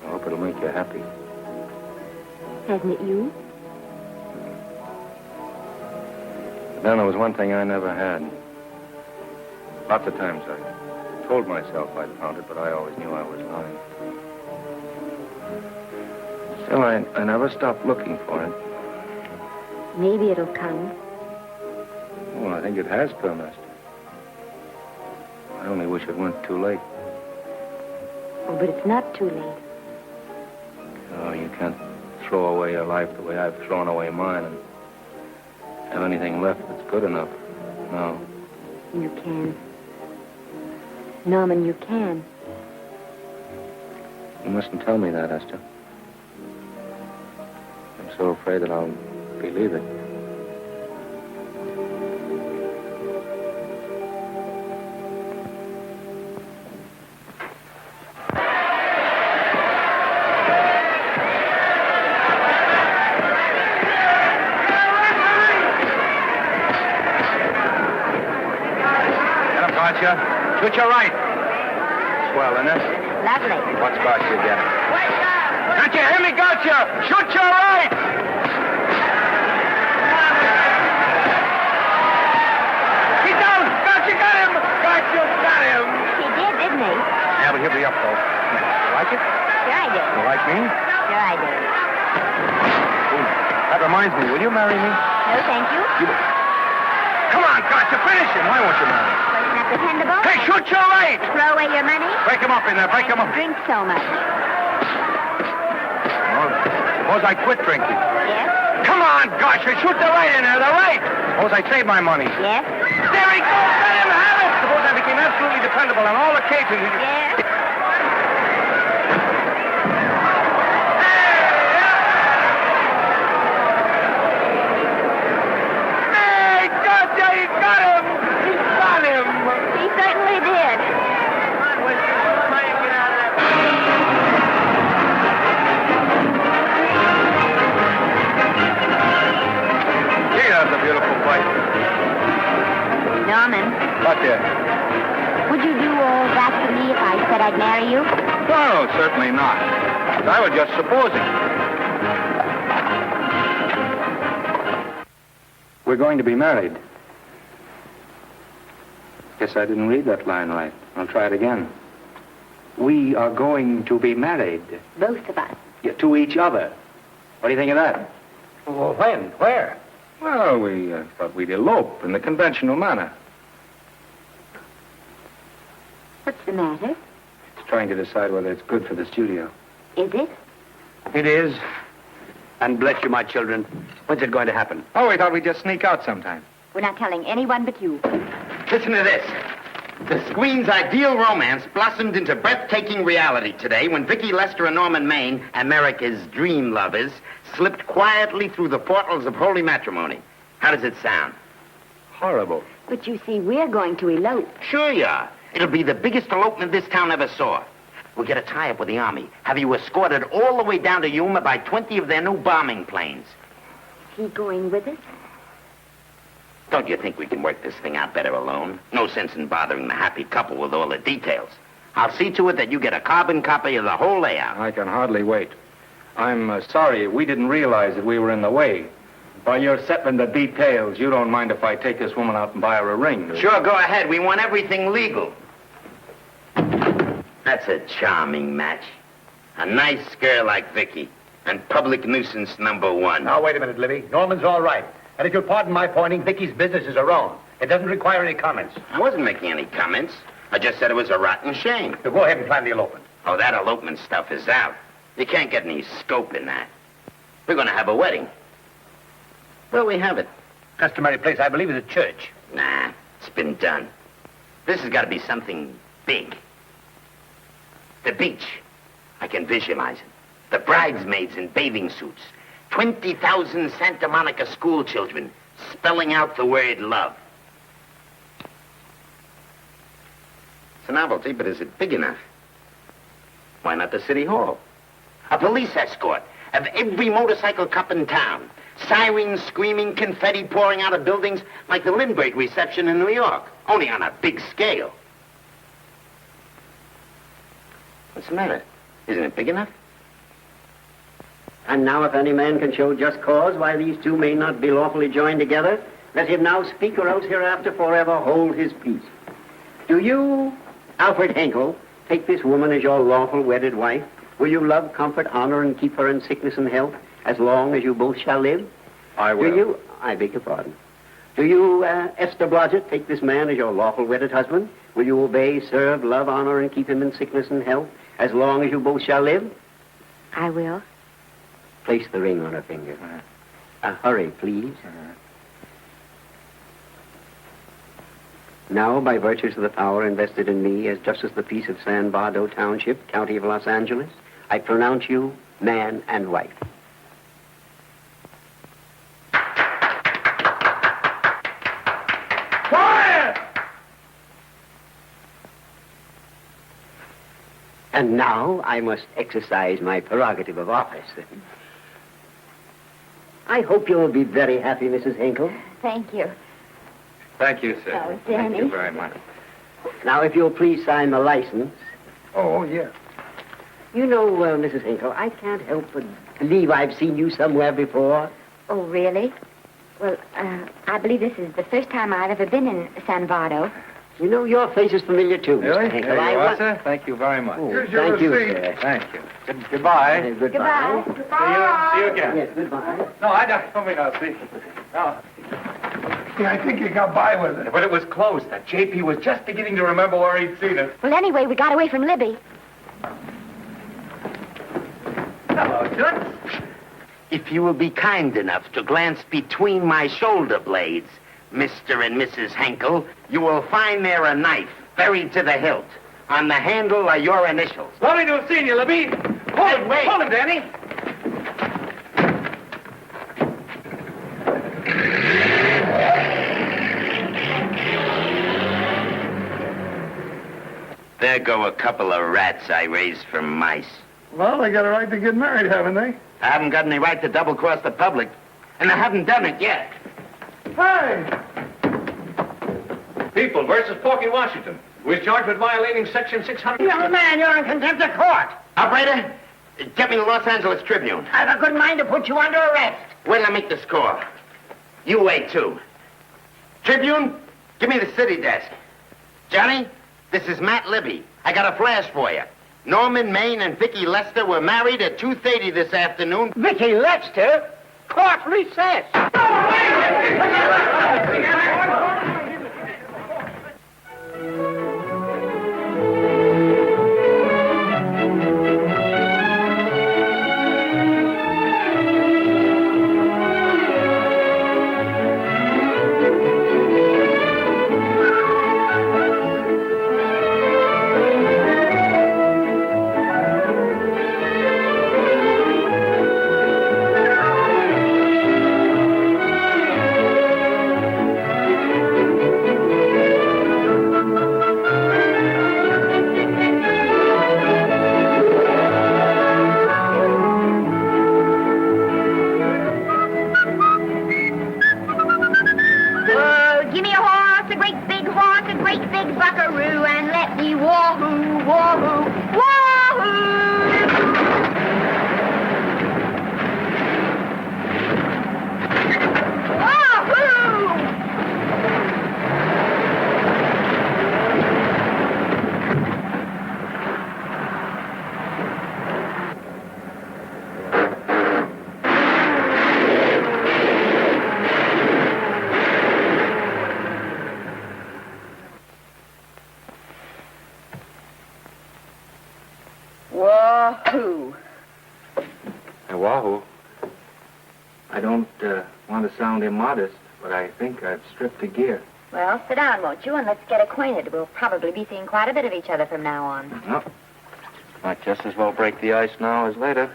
I hope it'll make you happy. Hasn't it you? But then there was one thing I never had. Lots of times I told myself I'd found it, but I always knew I was lying. Still, I never stopped looking for it. Maybe it'll come. Well, I think it has come, Esther. I only wish it weren't too late. Oh, but it's not too late. Oh, you can't throw away your life the way I've thrown away mine and have anything left that's good enough. No. You can. Norman, you can. You mustn't tell me that, Esther. I'm so afraid that I'll believe it. Shoot your right. Swell, isn't it? Lovely. What scotch you getting? Can't you hear me, Gotcha? Shoot your right. He's down. Gotcha got him. Gotcha got him. He did, didn't he? Yeah, but he'll be up, though. You like it? Sure I did. You like me? Sure I did. Ooh, that reminds me. Will you marry me? No, thank you. Come on, Gotcha, finish him. Why won't you marry me? Wasn't that dependable? Hey, shoot your right. Throw away your money? Break him up in there. Break him up. Drink so much. Well, suppose I quit drinking. Yes? Come on, Gotcha, shoot the right in there, the right. Suppose I save my money. Yes? There he goes. Let him have it. Suppose I became absolutely dependable on all occasions. Yes? Hey, Gotcha, he got him. He got him. He certainly did. Gee, that's a beautiful place. Norman, What, dear? would you do all that for me if I said I'd marry you? No, certainly not. I was just supposing. We're going to be married. Guess I didn't read that line right. I'll try it again. We are going to be married. Both of us. Yeah, to each other. What do you think of that? Well, when? Where? Well, we thought we'd elope in the conventional manner. What's the matter? It's trying to decide whether it's good for the studio. Is it? It is. And bless you, my children. When's it going to happen? Oh, we thought we'd just sneak out sometime. We're not telling anyone but you. Listen to this. The screen's ideal romance blossomed into breathtaking reality today when Vicki Lester and Norman Maine, America's dream lovers, slipped quietly through the portals of holy matrimony. How does it sound? Horrible. But you see, we're going to elope. Sure you are. It'll be the biggest elopement this town ever saw. We'll get a tie-up with the Army, have you escorted all the way down to Yuma by 20 of their new bombing planes. Is he going with us? Don't you think we can work this thing out better alone? No sense in bothering the happy couple with all the details. I'll see to it that you get a carbon copy of the whole layout. I can hardly wait. I'm sorry we didn't realize that we were in the way. While you're settling the details, you don't mind if I take this woman out and buy her a ring, do you? Sure, go ahead. We want everything legal. That's a charming match. A nice girl like Vicky. And public nuisance number one. Now, wait a minute, Libby. Norman's all right. And if you'll pardon my pointing, Vicky's business is her own. It doesn't require any comments. I wasn't making any comments. I just said it was a rotten shame. So go ahead and plan the elopement. Oh, that elopement stuff is out. You can't get any scope in that. We're going to have a wedding. Where'll we have it? Customary place, I believe, is a church. Nah, it's been done. This has got to be something big. The beach. I can visualize it. The bridesmaids in bathing suits. 20,000 Santa Monica school children spelling out the word love. It's a novelty, but is it big enough? Why not the city hall? A police escort of every motorcycle cup in town. Sirens screaming, confetti pouring out of buildings like the Lindbergh reception in New York, only on a big scale. What's the matter? Isn't it big enough? And now if any man can show just cause why these two may not be lawfully joined together, let him now speak or else hereafter forever hold his peace. Do you, Alfred Henkel, take this woman as your lawful wedded wife? Will you love, comfort, honor, and keep her in sickness and health as long as you both shall live? I will. Do you, I beg your pardon. Do you, Esther Blodgett, take this man as your lawful wedded husband? Will you obey, serve, love, honor, and keep him in sickness and health as long as you both shall live? I will. Place the ring on her finger. Hurry, please. Now, by virtues of the power invested in me as Justice of the Peace of San Bardo Township, County of Los Angeles, I pronounce you man and wife. Quiet! And now I must exercise my prerogative of office. I hope you will be very happy, Mrs. Hinkle. Thank you. Thank you, sir. Oh, Thank Danny. you very much. Now, if you'll please sign the license. Oh, yeah. You know, Mrs. Hinkle, I can't help but believe I've seen you somewhere before. Oh, really? Well, I believe this is the first time I've ever been in San Bardo. You know, your face is familiar, too, Really? Mr. Hinkle. There you I are, sir. Thank you very much. Oh, Here's your thank you, receipt. sir. Thank you. Goodbye. Goodbye. See you again. Yes, goodbye. No, I don't mean I'll see. No. Yeah, I think you got by with it. But it was close. That JP was just beginning to remember where he'd seen us. Well, anyway, we got away from Libby. Hello, Toots. If you will be kind enough to glance between my shoulder blades, Mr. and Mrs. Henkel, you will find there a knife buried to the hilt. On the handle are your initials. Lovely to have seen you, Libby. Hold him, wait. Hold him, Danny. There go a couple of rats I raised from mice. Well, they got a right to get married, haven't they? I haven't got any right to double-cross the public, and I haven't done it yet. Hey! People versus Porky Washington, who is charged with violating Section 600. Young man, you're in contempt of court. Operator, get me the Los Angeles Tribune. I've a good mind to put you under arrest. Wait till I make the score. You wait, too. Tribune, give me the city desk. Johnny, this is Matt Libby. I got a flash for you. Norman Maine and Vicky Lester were married at 2:30 this afternoon. Vicky Lester? Court recess. me a horse, a great big horse, a great big buckaroo, and let me wahoo, wahoo, wahoo! Wahoo. Hey, wahoo. I don't want to sound immodest, but I think I've stripped a gear. Well, sit down, won't you, and let's get acquainted. We'll probably be seeing quite a bit of each other from now on. No. Might just as well break the ice now as later.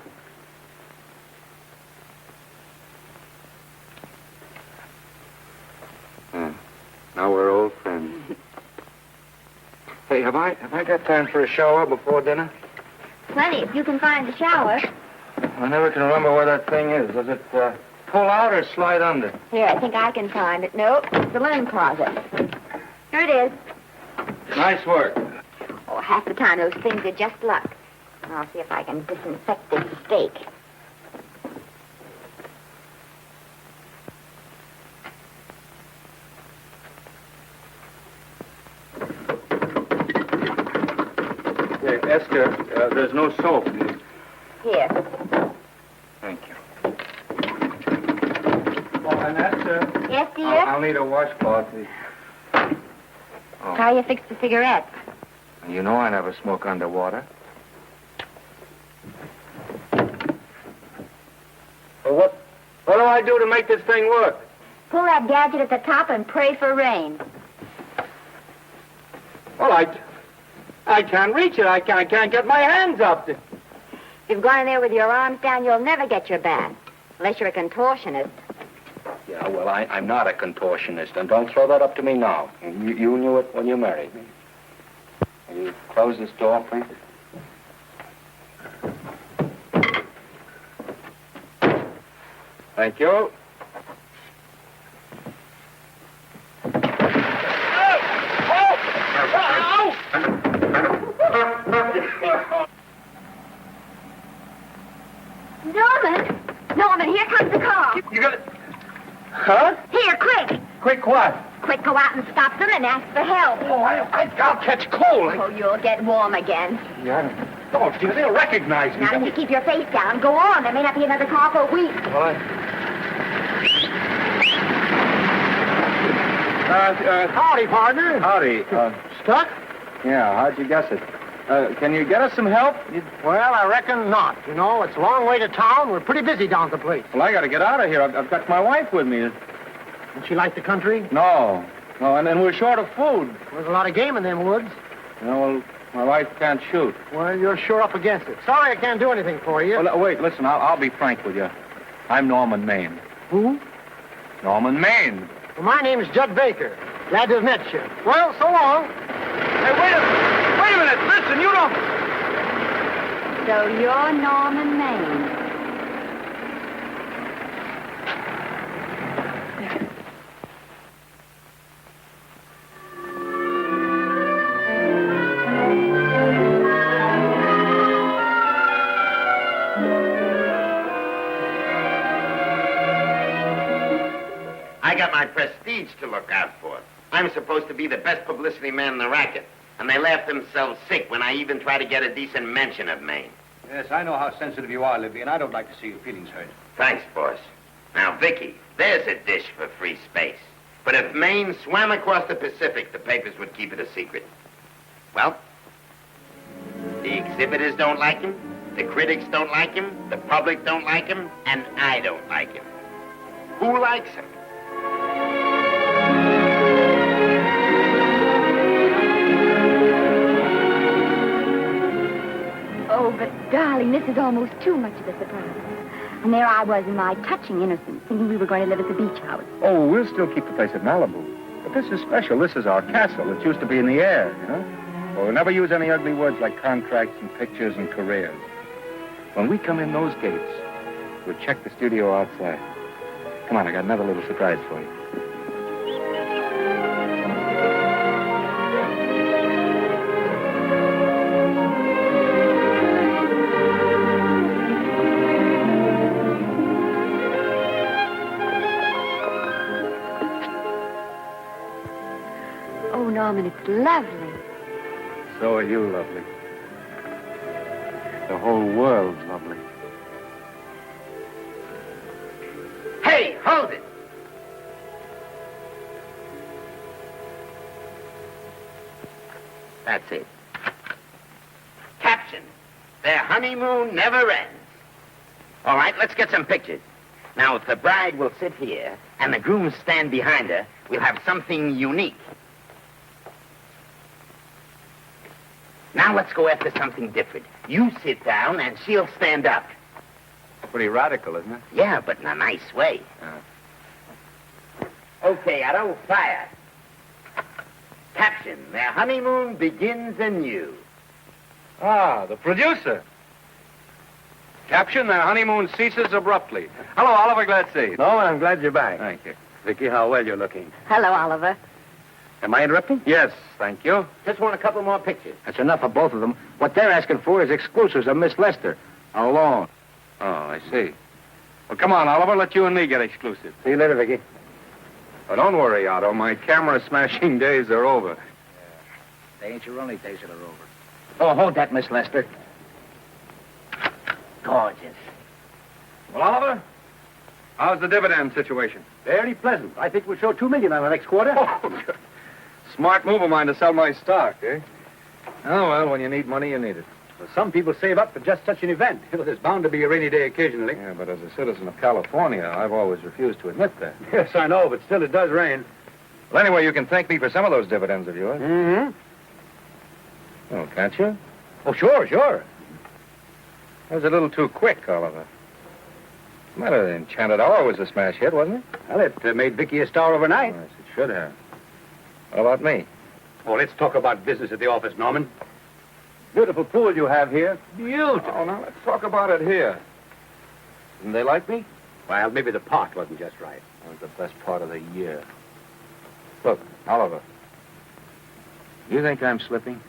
Now we're old friends. Hey, have I got time for a shower before dinner? Plenty, if you can find the shower. I never can remember where that thing is. Does it pull out or slide under? Here, I think I can find it. Nope, it's the linen closet. Here it is. Nice work. Oh, half the time those things are just luck. I'll see if I can disinfect this steak. Hey, Esther, there's no soap. Here. Thank you. Oh, and Esther. Yes, dear? I'll need a washcloth. Oh. How you fix the cigarette? You know I never smoke underwater. Well, what do I do to make this thing work? Pull that gadget at the top and pray for rain. Well, I can't reach it. I can't get my hands up. If you've gone in there with your arms down, you'll never get your bath. Unless you're a contortionist. Yeah, well, I'm not a contortionist, and don't throw that up to me now. You knew it when you married me. Will you close this door, please? Thank you. Norman, here comes the car. You got it? Huh? Here, quick. Quick what? Quick, go out and stop them and ask for help. Oh, I'll catch cold. Oh, you'll get warm again. Yeah. Oh, dear, they'll recognize me. Now, if you keep your face down, go on. There may not be another car for a week. Well, Howdy, partner. Howdy. Stuck? Yeah, how'd you guess it? Can you get us some help? Well, I reckon not. You know, it's a long way to town. We're pretty busy down at the place. Well, I got to get out of here. I've got my wife with me. Does she like the country? No, and then we're short of food. There's a lot of game in them woods. Well, my wife can't shoot. Well, you're sure up against it. Sorry I can't do anything for you. Well, wait, listen, I'll be frank with you. I'm Norman Maine. Who? Norman Maine. Well, my name's Judd Baker. Glad to have met you. Well, so long. Hey, wait a minute. Listen, you don't... So you're Norman Maine. I got my prestige to look out for. I'm supposed to be the best publicity man in the racket. And they laugh themselves sick when I even try to get a decent mention of Maine. Yes, I know how sensitive you are, Libby, and I don't like to see your feelings hurt. Thanks, boss. Now, Vicky, there's a dish for free space. But if Maine swam across the Pacific, the papers would keep it a secret. Well, the exhibitors don't like him, the critics don't like him, the public don't like him, and I don't like him. Who likes him? Oh, but, darling, this is almost too much of a surprise. And there I was in my touching innocence, thinking we were going to live at the beach house. Oh, we'll still keep the place at Malibu. But this is special. This is our castle. It used to be in the air, you know? Well, we'll never use any ugly words like contracts and pictures and careers. When we come in those gates, we'll check the studio outside. Come on, I got another little surprise for you. Oh, Norman, it's lovely. So are you lovely. The whole world's lovely. Hey, hold it! That's it. Caption: their honeymoon never ends. All right, let's get some pictures. Now, if the bride will sit here and the groom stand behind her, we'll have something unique. Now let's go after something different. You sit down and she'll stand up. Pretty radical, isn't it? Yeah, but in a nice way. Okay, Otto, fire. Caption: their honeymoon begins anew. Ah, the producer. Caption: their honeymoon ceases abruptly. Hello, Oliver, glad to see you. No, I'm glad you're back. Thank you. Vicky, how well you're looking. Hello, Oliver. Am I interrupting? Yes, thank you. Just want a couple more pictures. That's enough of both of them. What they're asking for is exclusives of Miss Lester. Alone. Oh, I see. Well, come on, Oliver, let you and me get exclusive. See you later, Vicky. Oh, don't worry, Otto. My camera smashing days are over. They ain't your only days that are over. Oh, hold that, Miss Lester. Gorgeous. Well, Oliver, how's the dividend situation? Very pleasant. I think we'll show $2 million on the next quarter. Oh, smart move of mine to sell my stock, eh? Oh, well, when you need money, you need it. Well, some people save up for just such an event. There's bound to be a rainy day occasionally. Yeah, but as a citizen of California, I've always refused to admit that. Yes, I know, but still it does rain. Well, anyway, you can thank me for some of those dividends of yours. Mm-hmm. Oh, can't you? Oh, sure. That was a little too quick, Oliver. What's the matter? The Enchanted Hour was a smash hit, wasn't it? Well, it made Vicky a star overnight. Yes, it should have. What about me? Oh, let's talk about business at the office, Norman. Beautiful pool you have here. Beautiful. Oh, now let's talk about it here. Didn't they like me? Well, maybe the pot wasn't just right. That was the best part of the year. Look, Oliver, you think I'm slipping?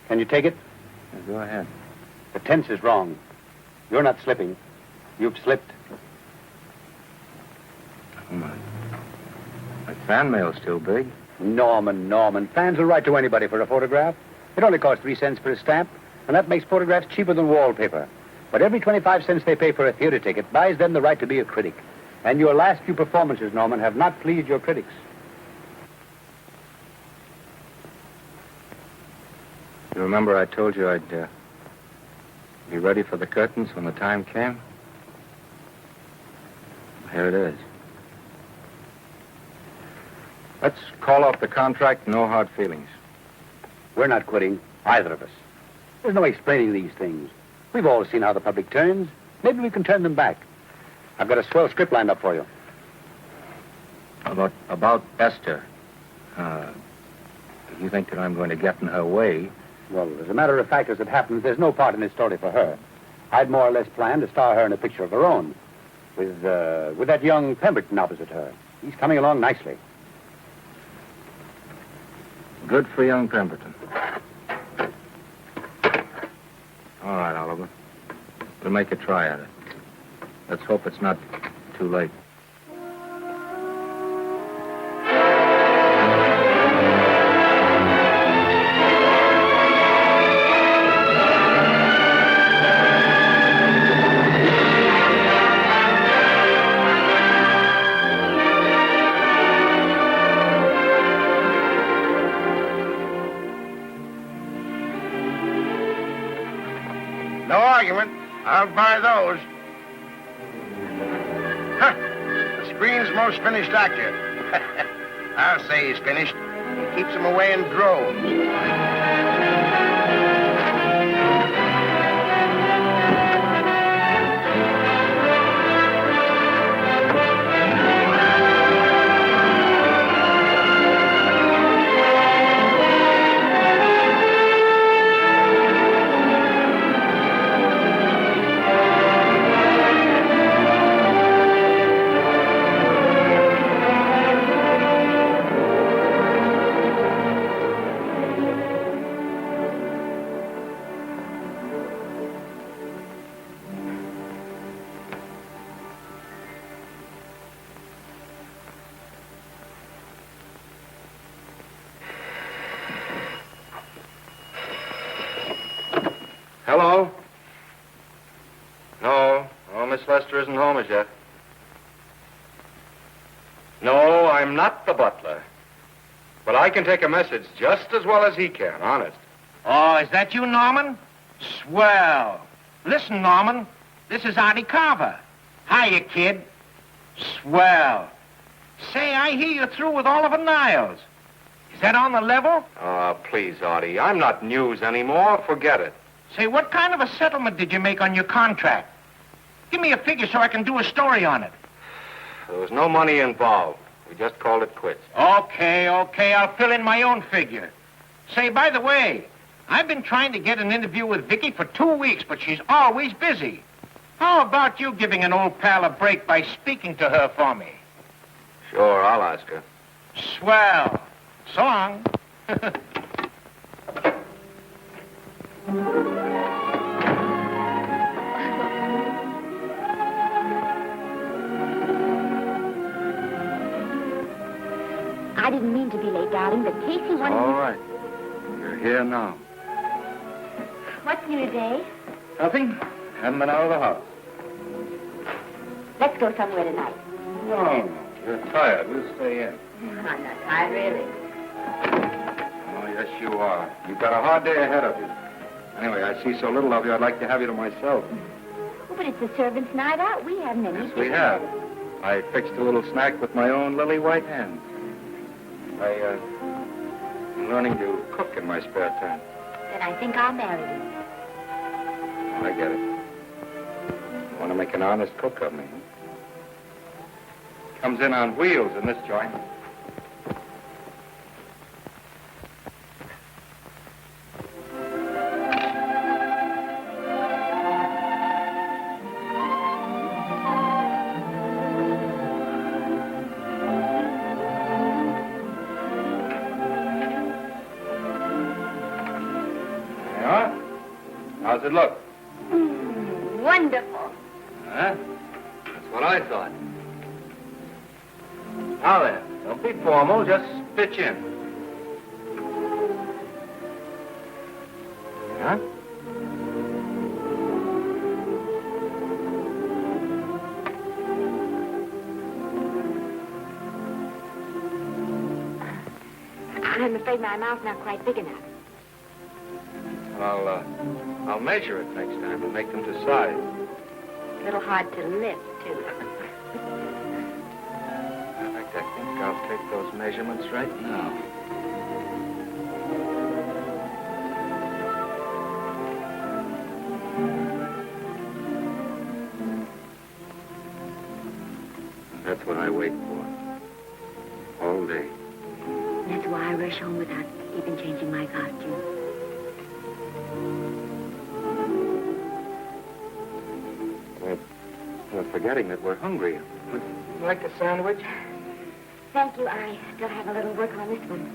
Can you take it? Yeah, go ahead. The tense is wrong. You're not slipping. You've slipped. Oh, my fan mail's still big. Norman. Fans will write to anybody for a photograph. It only costs 3 cents for a stamp, and that makes photographs cheaper than wallpaper. But every 25 cents they pay for a theater ticket buys them the right to be a critic. And your last few performances, Norman, have not pleased your critics. You remember I told you I'd be ready for the curtains when the time came? Here it is. Let's call off the contract, no hard feelings. We're not quitting, either of us. There's no explaining these things. We've all seen how the public turns. Maybe we can turn them back. I've got a swell script lined up for you. About Esther. You think that I'm going to get in her way? Well, as a matter of fact, as it happens, there's no part in this story for her. I'd more or less planned to star her in a picture of her own, with that young Pemberton opposite her. He's coming along nicely. Good for young Pemberton. All right, Oliver. We'll make a try at it. Let's hope it's not too late. No argument. I'll buy those. Huh. The screen's most finished actor. I'll say he's finished. He keeps them away in droves. Hello? No, Miss Lester isn't home as yet. No, I'm not the butler. But I can take a message just as well as he can, honest. Oh, is that you, Norman? Swell. Listen, Norman, this is Artie Carver. Hiya, kid. Swell. Say, I hear you're through with Oliver Niles. Is that on the level? Oh, please, Artie, I'm not news anymore. Forget it. Say, what kind of a settlement did you make on your contract? Give me a figure so I can do a story on it. There was no money involved. We just called it quits. Okay, I'll fill in my own figure. Say, by the way, I've been trying to get an interview with Vicky for 2 weeks, but she's always busy. How about you giving an old pal a break by speaking to her for me? Sure, I'll ask her. Swell. So long. I didn't mean to be late, darling, but Casey wanted... All right. You're here now. What's new today? Nothing. Haven't been out of the house. Let's go somewhere tonight. No, you're tired. We'll stay in. I'm not tired, really. Oh, yes, you are. You've got a hard day ahead of you. Anyway, I see so little of you, I'd like to have you to myself. Oh, but it's the servants' night out. We haven't any. Yes, we have. I fixed a little snack with my own lily white hands. I'm learning to cook in my spare time. Then I think I'll marry you. I get it. You want to make an honest cook of me, huh? Comes in on wheels in this joint. How's it look? Wonderful. Huh? That's what I thought. Now then, don't be formal, just pitch in. Huh? I'm afraid my mouth's not quite big enough. I'll measure it next time and make them to size. A little hard to lift, too. In fact, I think I'll take those measurements right now. That's what I wait for. All day. That's why I rush home without even changing my costume. We're forgetting that we're hungry. Would you like a sandwich? Thank you. I still have a little work on this one.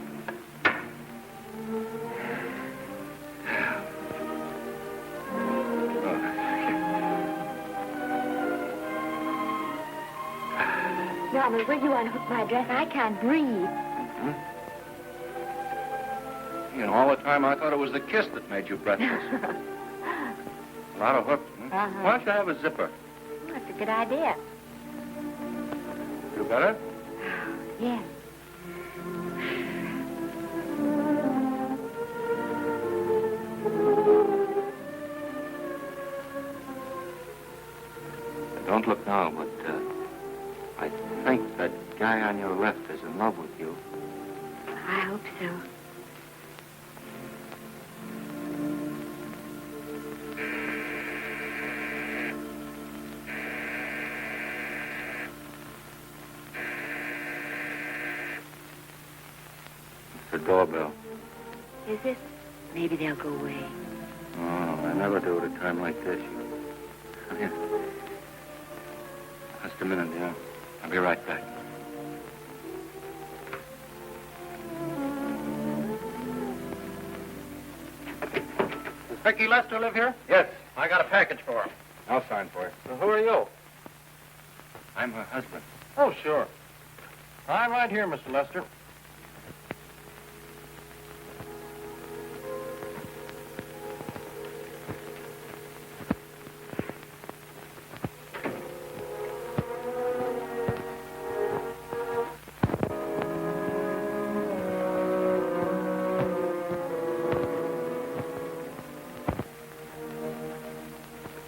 Norman, will you unhook my dress? I can't breathe. Mm-hmm. You know, all the time I thought it was the kiss that made you breathless. A lot of hooks. Hmm? Uh-huh. Why don't you have a zipper? That's a good idea. You better? Yes. Don't look now, but I think that guy on your left is in love with you. I hope so. The doorbell. Is it? Maybe they'll go away. Oh, I never do at a time like this. Come here. Just a minute, dear. I'll be right back. Does Vicky Lester live here? Yes. I got a package for her. I'll sign for it. Well, who are you? I'm her husband. Oh, sure. I'm right here, Mr. Lester.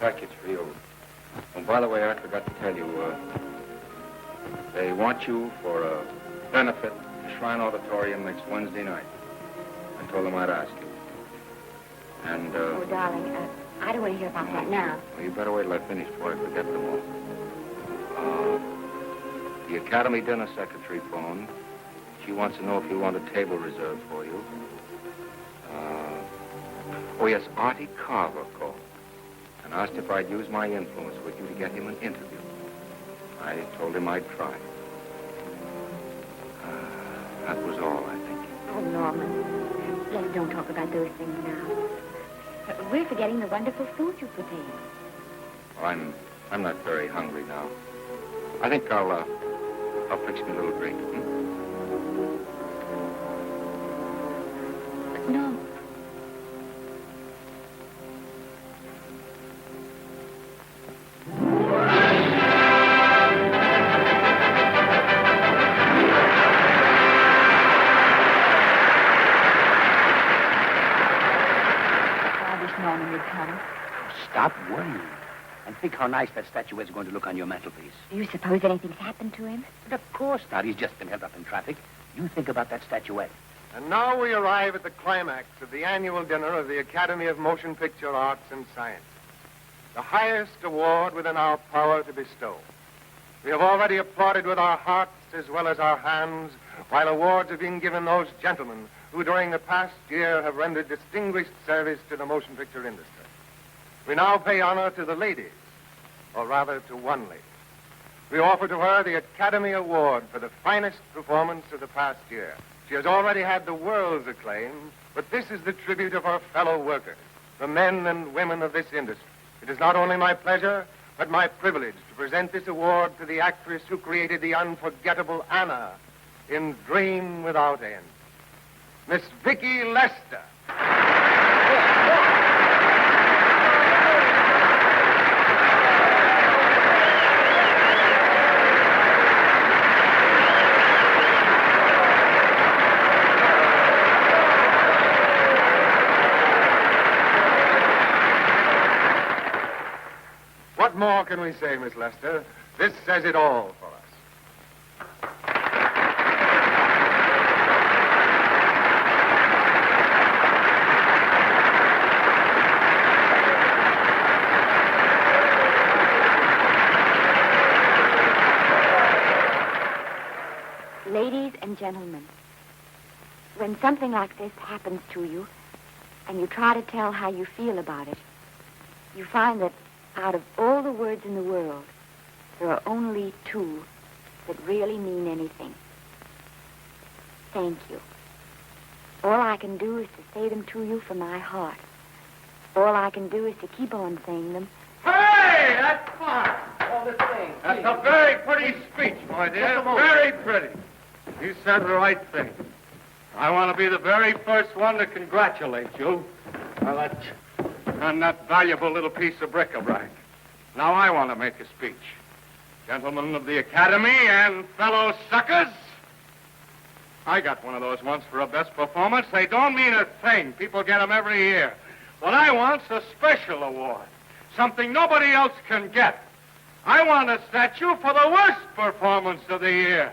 package for you. Oh, by the way, I forgot to tell you, they want you for a benefit at Shrine Auditorium next Wednesday night. I told them I'd ask you. And, Oh, darling, I don't want to hear about that now. well, you better wait till I finish before I forget them all. The Academy dinner secretary phoned. She wants to know if you want a table reserved for you. Oh, yes, Artie Carver called and asked if I'd use my influence with you to get him an interview. I told him I'd try. That was all, I think. Oh, Norman, let's don't talk about those things now. We're forgetting the wonderful food you prepared. Well, I'm not very hungry now. I think I'll fix me a little drink. No. Norman would come. Stop worrying. And think how nice that statue is going to look on your mantelpiece. Do you suppose anything's happened to him? But of course not. He's just been held up in traffic. You think about that statuette. And now we arrive at the climax of the annual dinner of the Academy of Motion Picture Arts and Sciences, the highest award within our power to bestow. We have already applauded with our hearts as well as our hands, while awards are being given those gentlemen who during the past year have rendered distinguished service to the motion picture industry. We now pay honor to the ladies, or rather to one lady. We offer to her the Academy Award for the finest performance of the past year. She has already had the world's acclaim, but this is the tribute of her fellow workers, the men and women of this industry. It is not only my pleasure, but my privilege to present this award to the actress who created the unforgettable Anna in Dream Without End, Miss Vicki Lester. What more can we say, Miss Lester? This says it all for us. Ladies and gentlemen, when something like this happens to you, and you try to tell how you feel about it, you find that out of all the words in the world, there are only two that really mean anything. Thank you. All I can do is to say them to you from my heart. All I can do is to keep on saying them. Hey, that's fine. All this thing. That's a very pretty speech, my dear. Very pretty. You said the right thing. I want to be the very first one to congratulate you on that valuable little piece of bric-a-brac. Now I want to make a speech. Gentlemen of the Academy and fellow suckers, I got one of those once for a best performance. They don't mean a thing. People get them every year. What I want's a special award, something nobody else can get. I want a statue for the worst performance of the year.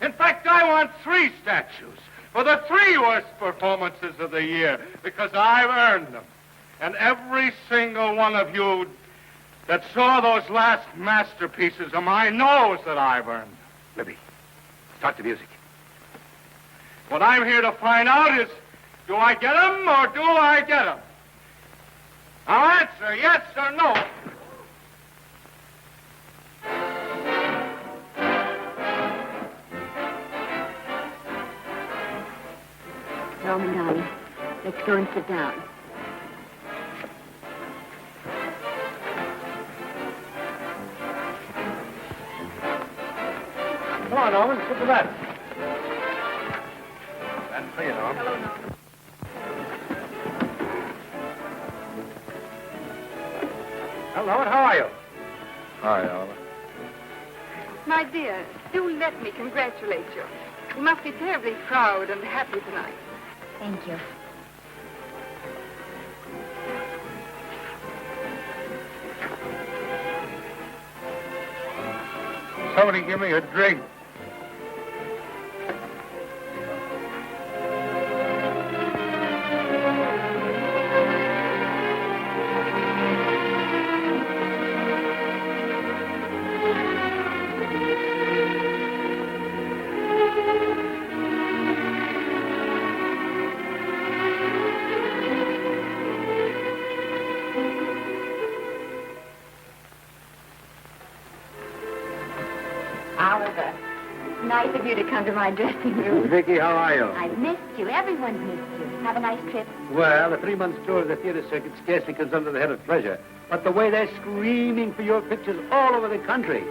In fact, I want 3 statues for the 3 worst performances of the year, because I've earned them. And every single one of you that saw those last masterpieces of mine knows that I've earned them. Libby, start the music. What I'm here to find out is, do I get them or do I get them? Now answer yes or no. Norman, darling, let's go and sit down. Come on, Norman, sit to that. That's for you, Norman. Hello, Norman. Well, Norman, how are you? Hi, Oliver. My dear, do let me congratulate you. You must be terribly proud and happy tonight. Thank you. Somebody give me a drink. Oliver, it's nice of you to come to my dressing room. Vicky, how are you? I've missed you. Everyone's missed you. Have a nice trip. Well, a 3-month tour of the theater circuit scarcely comes under the head of pleasure. But the way they're screaming for your pictures all over the country.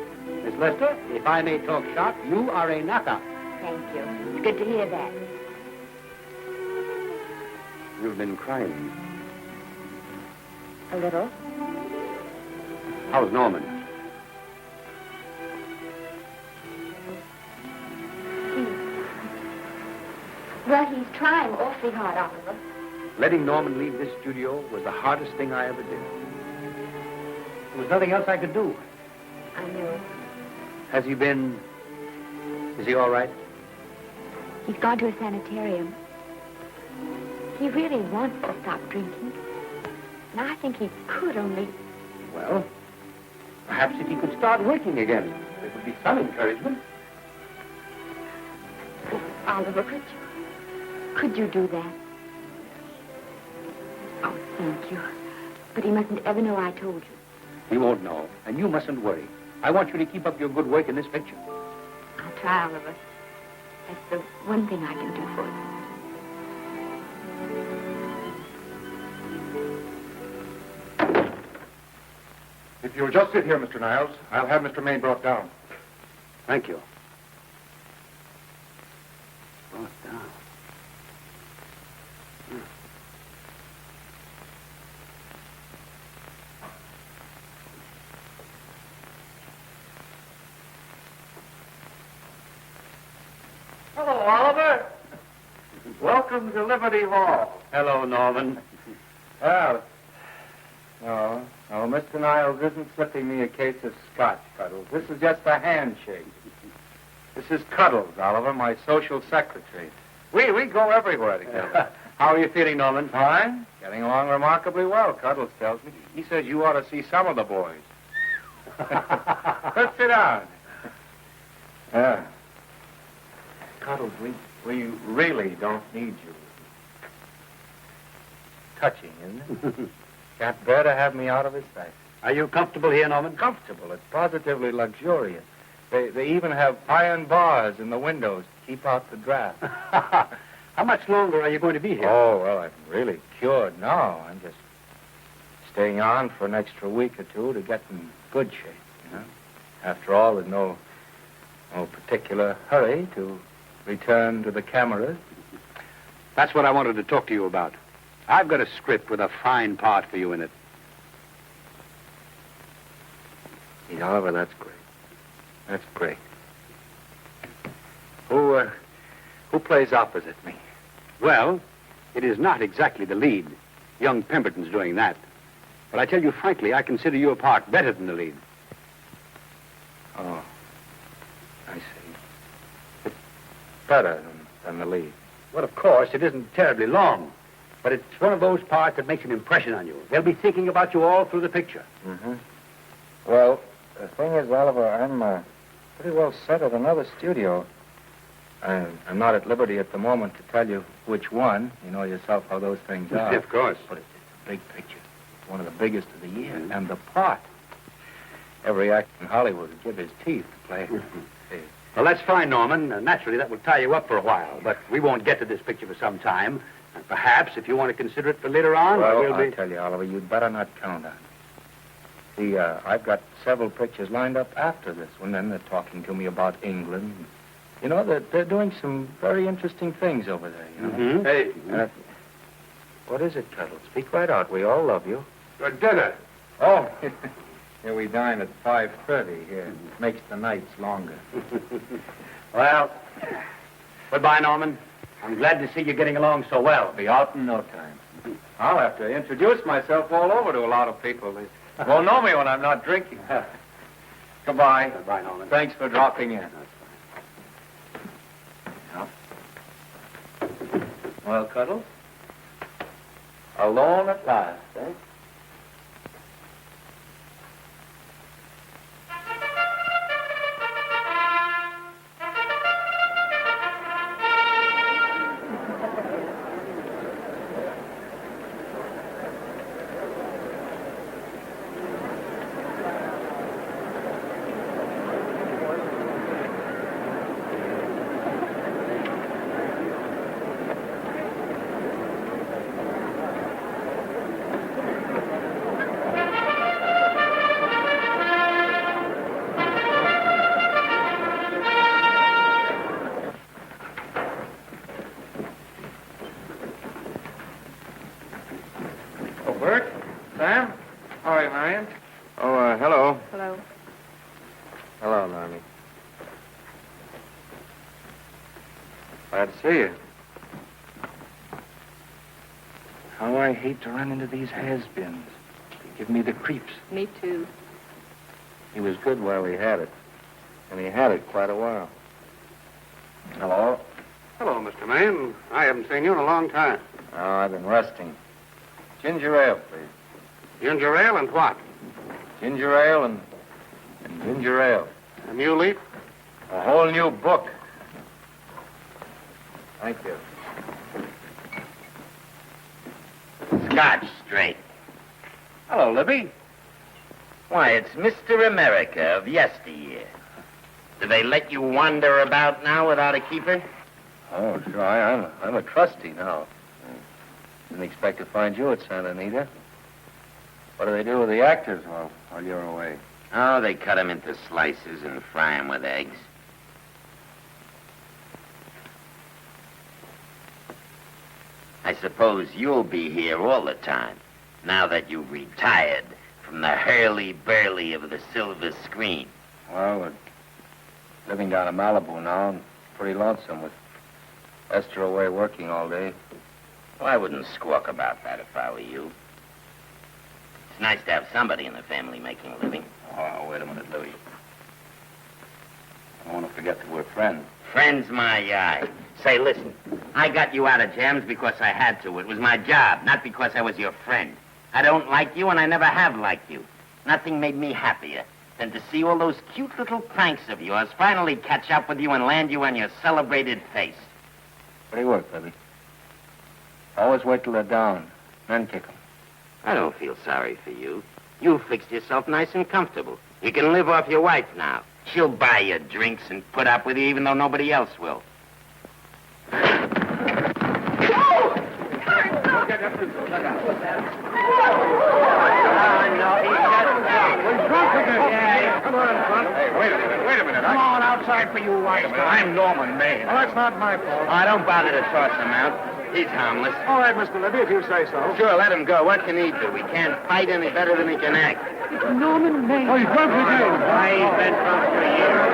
Miss Lester, if I may talk shop, you are a knockout. Thank you. It's good to hear that. You've been crying. A little. How's Norman? Well, he's trying awfully hard, Oliver. Letting Norman leave this studio was the hardest thing I ever did. There was nothing else I could do. I know. Has he been... Is he all right? He's gone to a sanitarium. He really wants to stop drinking. And I think he could only... Well, perhaps if he could start working again, there would be some encouragement. Oliver, could you do that? Oh, thank you. But he mustn't ever know I told you. He won't know, and you mustn't worry. I want you to keep up your good work in this picture. I'll try, Oliver. That's the one thing I can do for you. If you'll just sit here, Mr. Niles, I'll have Mr. Maine brought down. Thank you. Brought down. Hello, Oliver. Welcome to Liberty Hall. Hello, Norman. Well, no, Mr. Niles isn't slipping me a case of scotch, Cuddles. This is just a handshake. This is Cuddles, Oliver, my social secretary. We go everywhere together. How are you feeling, Norman? Fine. Getting along remarkably well, Cuddles tells me. He says you ought to see some of the boys. Let's sit down. Cuddles, we really don't need you. Touching, isn't it? Can't bear to have me out of his sight. Are you comfortable here, Norman? Comfortable. It's positively luxurious. They even have iron bars in the windows to keep out the draft. How much longer are you going to be here? Oh, well, I'm really cured now. I'm just staying on for an extra week or two to get in good shape, you know. After all, there's no particular hurry to return to the cameras. That's what I wanted to talk to you about. I've got a script with a fine part for you in it. Gee, Oliver, that's great. That's great. Who plays opposite me? Well, it is not exactly the lead. Young Pemberton's doing that. But I tell you frankly, I consider your part better than the lead. Oh, I see. It's better than the lead. Well, of course, it isn't terribly long. But it's one of those parts that makes an impression on you. They'll be thinking about you all through the picture. Mm-hmm. Well, the thing is, Oliver, I'm pretty well set at another studio. I'm not at liberty at the moment to tell you which one. You know yourself how those things are. Of course. But it's a big picture. It's one of the biggest of the year. Mm-hmm. And the part. Every actor in Hollywood would give his teeth to play. Well, that's fine, Norman. Naturally, that will tie you up for a while. But we won't get to this picture for some time. And perhaps, if you want to consider it for later on, well, I'll tell you, Oliver, you'd better not count on it. See, I've got several pictures lined up after this one, and they're talking to me about England. You know, they're doing some very interesting things over there, you know. Mm-hmm. Hey. What is it, Cuddles? Speak right out. We all love you. For dinner. Oh, here we dine at 5:30 here. It makes the nights longer. Well, goodbye, Norman. I'm glad to see you getting along so well. I'll be out in no time. I'll have to introduce myself all over to a lot of people. They won't know me when I'm not drinking. Goodbye. Goodbye, Norman. Thanks for dropping in. Well, Cuddles? Alone at last, eh? Bert? Sam? How are you, Marion? Oh, hello. Hello. Hello, Normie. Glad to see you. How I hate to run into these has-beens. They give me the creeps. Me too. He was good while he had it. And he had it quite a while. Hello? Hello, Mr. Maine. I haven't seen you in a long time. Oh, I've been resting. Ginger ale, please. Ginger ale and what? Ginger ale and ginger ale. A new leaf? A whole new book. Thank you. Scotch straight. Hello, Libby. Why, it's Mr. America of yesteryear. Do they let you wander about now without a keeper? Oh, sure. I'm a trustee now. Didn't expect to find you at Santa Anita. What do they do with the actors while you're away? Oh, they cut them into slices and fry them with eggs. I suppose you'll be here all the time, now that you've retired from the hurly-burly of the silver screen. Well, we're living down in Malibu now and pretty lonesome with Esther away working all day. Well, I wouldn't squawk about that if I were you. It's nice to have somebody in the family making a living. Oh, wait a minute, Louis. I don't want to forget that we're friends. Friends, my eye. Say, listen, I got you out of jams because I had to. It was my job, not because I was your friend. I don't like you, and I never have liked you. Nothing made me happier than to see all those cute little pranks of yours finally catch up with you and land you on your celebrated face. Pretty work, Libby. Always wait till they're down, then kick them. I don't feel sorry for you. You fixed yourself nice and comfortable. You can live off your wife now. She'll buy you drinks and put up with you even though nobody else will. Come on, Front. Hey, wait a minute. Come on outside for you, white guy. I'm Norman Maine. Well, that's not my fault. Oh, don't bother to toss him out. He's harmless. All right, Mr. Libby, if you say so. Sure, let him go. What can he do? He can't fight any better than he can act. Norman Maine. Oh, he's drunk again. Why, he's been drunk for years.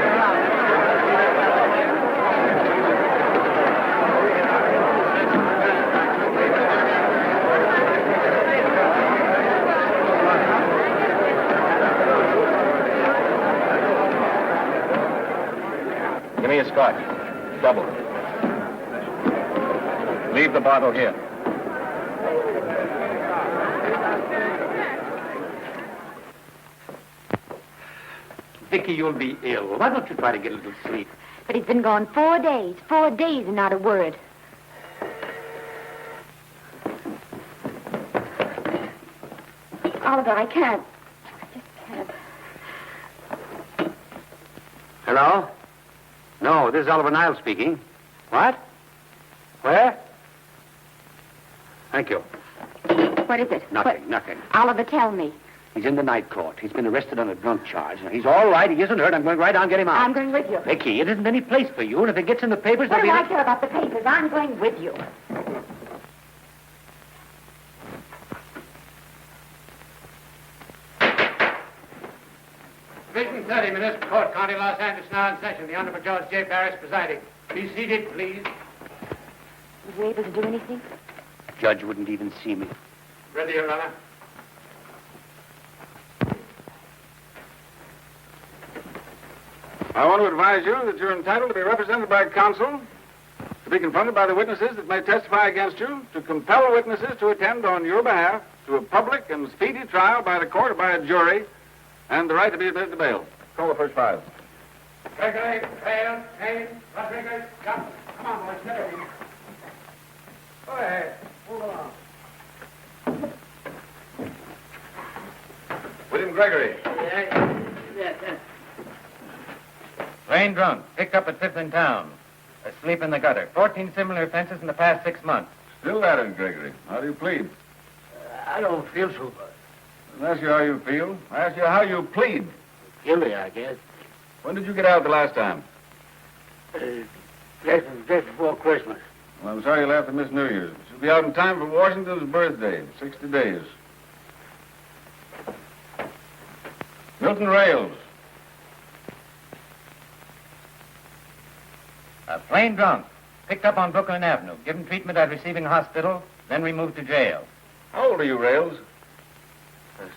Give me a scotch. Double. Leave the bottle here. Vicky, you'll be ill. Why don't you try to get a little sleep? But he's been gone 4 days. 4 days and not a word. Oliver, I can't. I just can't. Hello? No, this is Oliver Niles speaking. What? Where? Thank you. What is it? Nothing. Oliver, tell me. He's in the night court. He's been arrested on a drunk charge. Now, he's all right. He isn't hurt. I'm going right on, get him out. I'm going with you. Vicky, it isn't any place for you, and if it gets in the papers, What there'll do be... I care about the papers? I'm going with you. Division 30, Municipal Court, County Los Angeles, now in session. The Honorable Judge J. Barris presiding. Be seated, please. Was you able to do anything? Judge wouldn't even see me. Ready, Your Honor. I want to advise you that you're entitled to be represented by counsel, to be confronted by the witnesses that may testify against you, to compel witnesses to attend on your behalf to a public and speedy trial by the court or by a jury, and the right to be admitted to bail. Call the first five. Gregory, Hale, Haynes, Rodriguez, Johnson. Come on, boys, get over here. Go ahead. Move along. William Gregory. Rain drunk, picked up at 5th in town. Asleep in the gutter. 14 similar offenses in the past 6 months. Still at it, Gregory. How do you plead? I don't feel so good. I didn't ask you how you feel. I asked you how you plead. Guilty, I guess. When did you get out the last time? Just before Christmas. Well, I'm sorry you'll have to miss New Year's. You'll be out in time for Washington's birthday, 60 days. Milton Rails. Plain drunk, picked up on Brooklyn Avenue, given treatment at receiving hospital, then removed to jail. How old are you, Rails?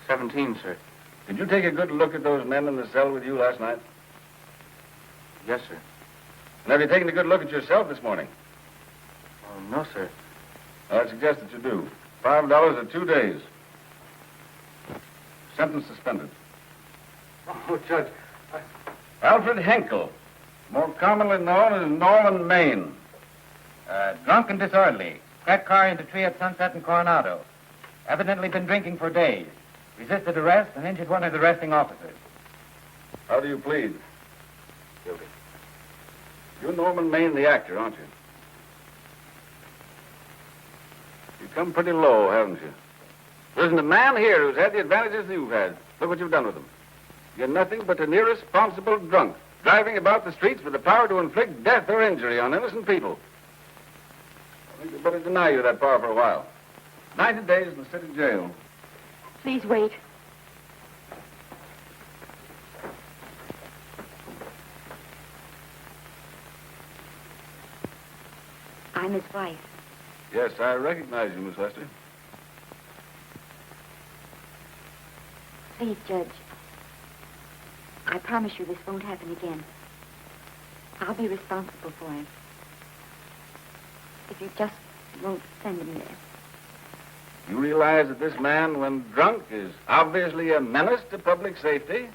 17, sir. Did you take a good look at those men in the cell with you last night? Yes, sir. And have you taken a good look at yourself this morning? No, sir. Well, I suggest that you do. $5 or 2 days. Sentence suspended. Oh, Judge. Alfred Henkel, more commonly known as Norman Maine. Drunk and disorderly. Cracked car into tree at Sunset and Coronado. Evidently been drinking for days. Resisted arrest and injured one of the arresting officers. How do you plead? Guilty. You're Norman Maine, the actor, aren't you? You've come pretty low, haven't you? There isn't a man here who's had the advantages you've had. Look what you've done with them. You're nothing but an irresponsible drunk, driving about the streets with the power to inflict death or injury on innocent people. I think they'd better deny you that power for a while. 90 days in the city jail. Please wait. I'm his wife. Yes, I recognize you, Miss Lester. Please, Judge. I promise you this won't happen again. I'll be responsible for him. If you just won't send him there. You realize that this man, when drunk, is obviously a menace to public safety?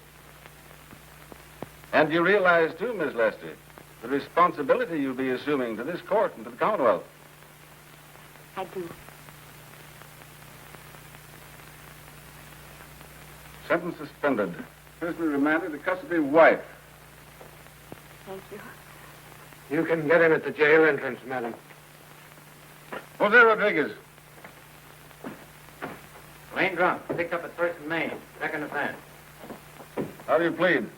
And you realize, too, Miss Lester, the responsibility you'll be assuming to this court and to the Commonwealth. I do. Sentence suspended. Prisoner remanded to custody of wife. Thank you. You can get in at the jail entrance, madam. Jose Rodriguez. Plain drunk, picked up at 1st and Main. Second offense. How do you plead?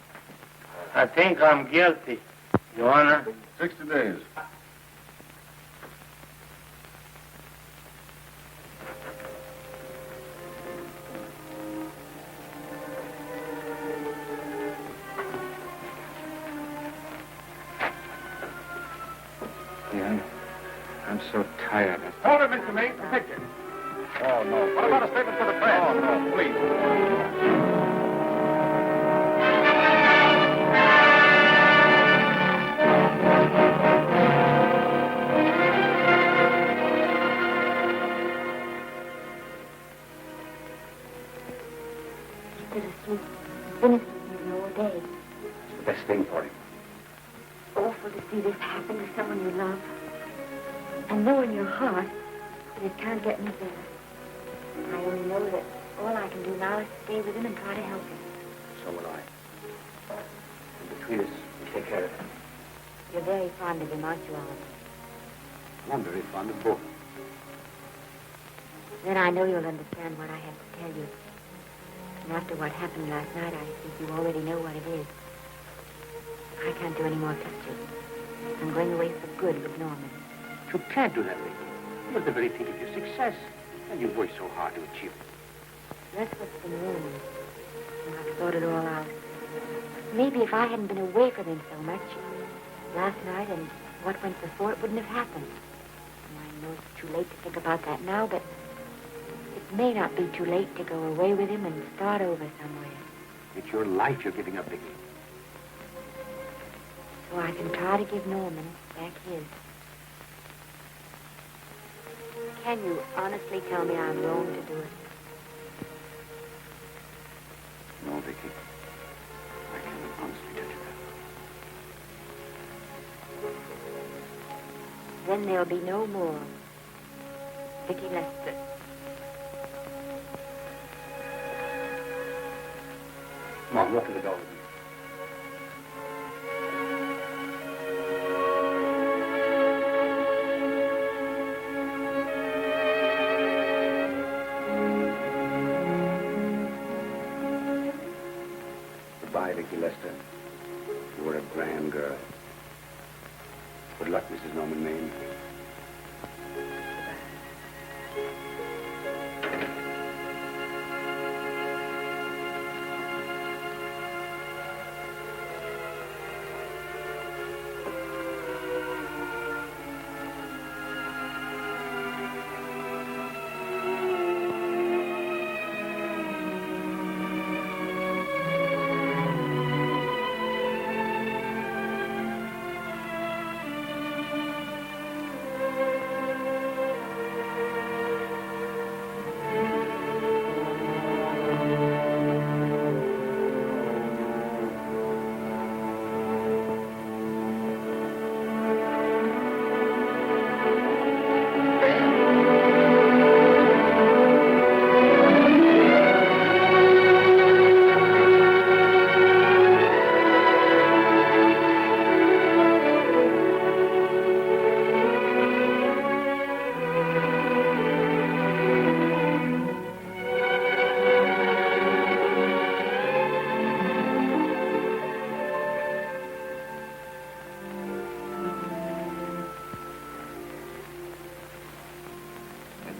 I think I'm guilty, Your Honor. 60 days. Yeah, I'm so tired. Hold it, Mr. Maine. The picture. Oh, no. What about a statement for the press? Oh, no, please. He's asleep. He's been asleep all day. It's the best thing for him. Awful to see this happen to someone you love. And know in your heart that it can't get any better. I only know that all I can do now is to stay with him and try to help him. So will I. And between us, we'll take care of him. You're very fond of him, aren't you, Oliver? I'm very fond of both. Then I know you'll understand what I have to tell you. And after what happened last night, I think you already know what it is. I can't do any more pictures. I'm going away for good with Norman. You can't do that, Vicky. It was the very thing of your success. And you worked so hard to achieve it. That's what's been wrong. And I've thought it all out. Maybe if I hadn't been away from him so much, last night and what went before, it wouldn't have happened. And I know it's too late to think about that now, but it may not be too late to go away with him and start over somewhere. It's your life you're giving up, Vicky. so I can try to give Norman back his. Can you honestly tell me I'm wrong to do it? No, Vicky. I can't honestly tell you that. Then there'll be no more Vicky Lester. Come on, walk to the door with me. Goodbye, Vicky Lester. You were a grand girl. Good luck, Mrs. Norman Maine.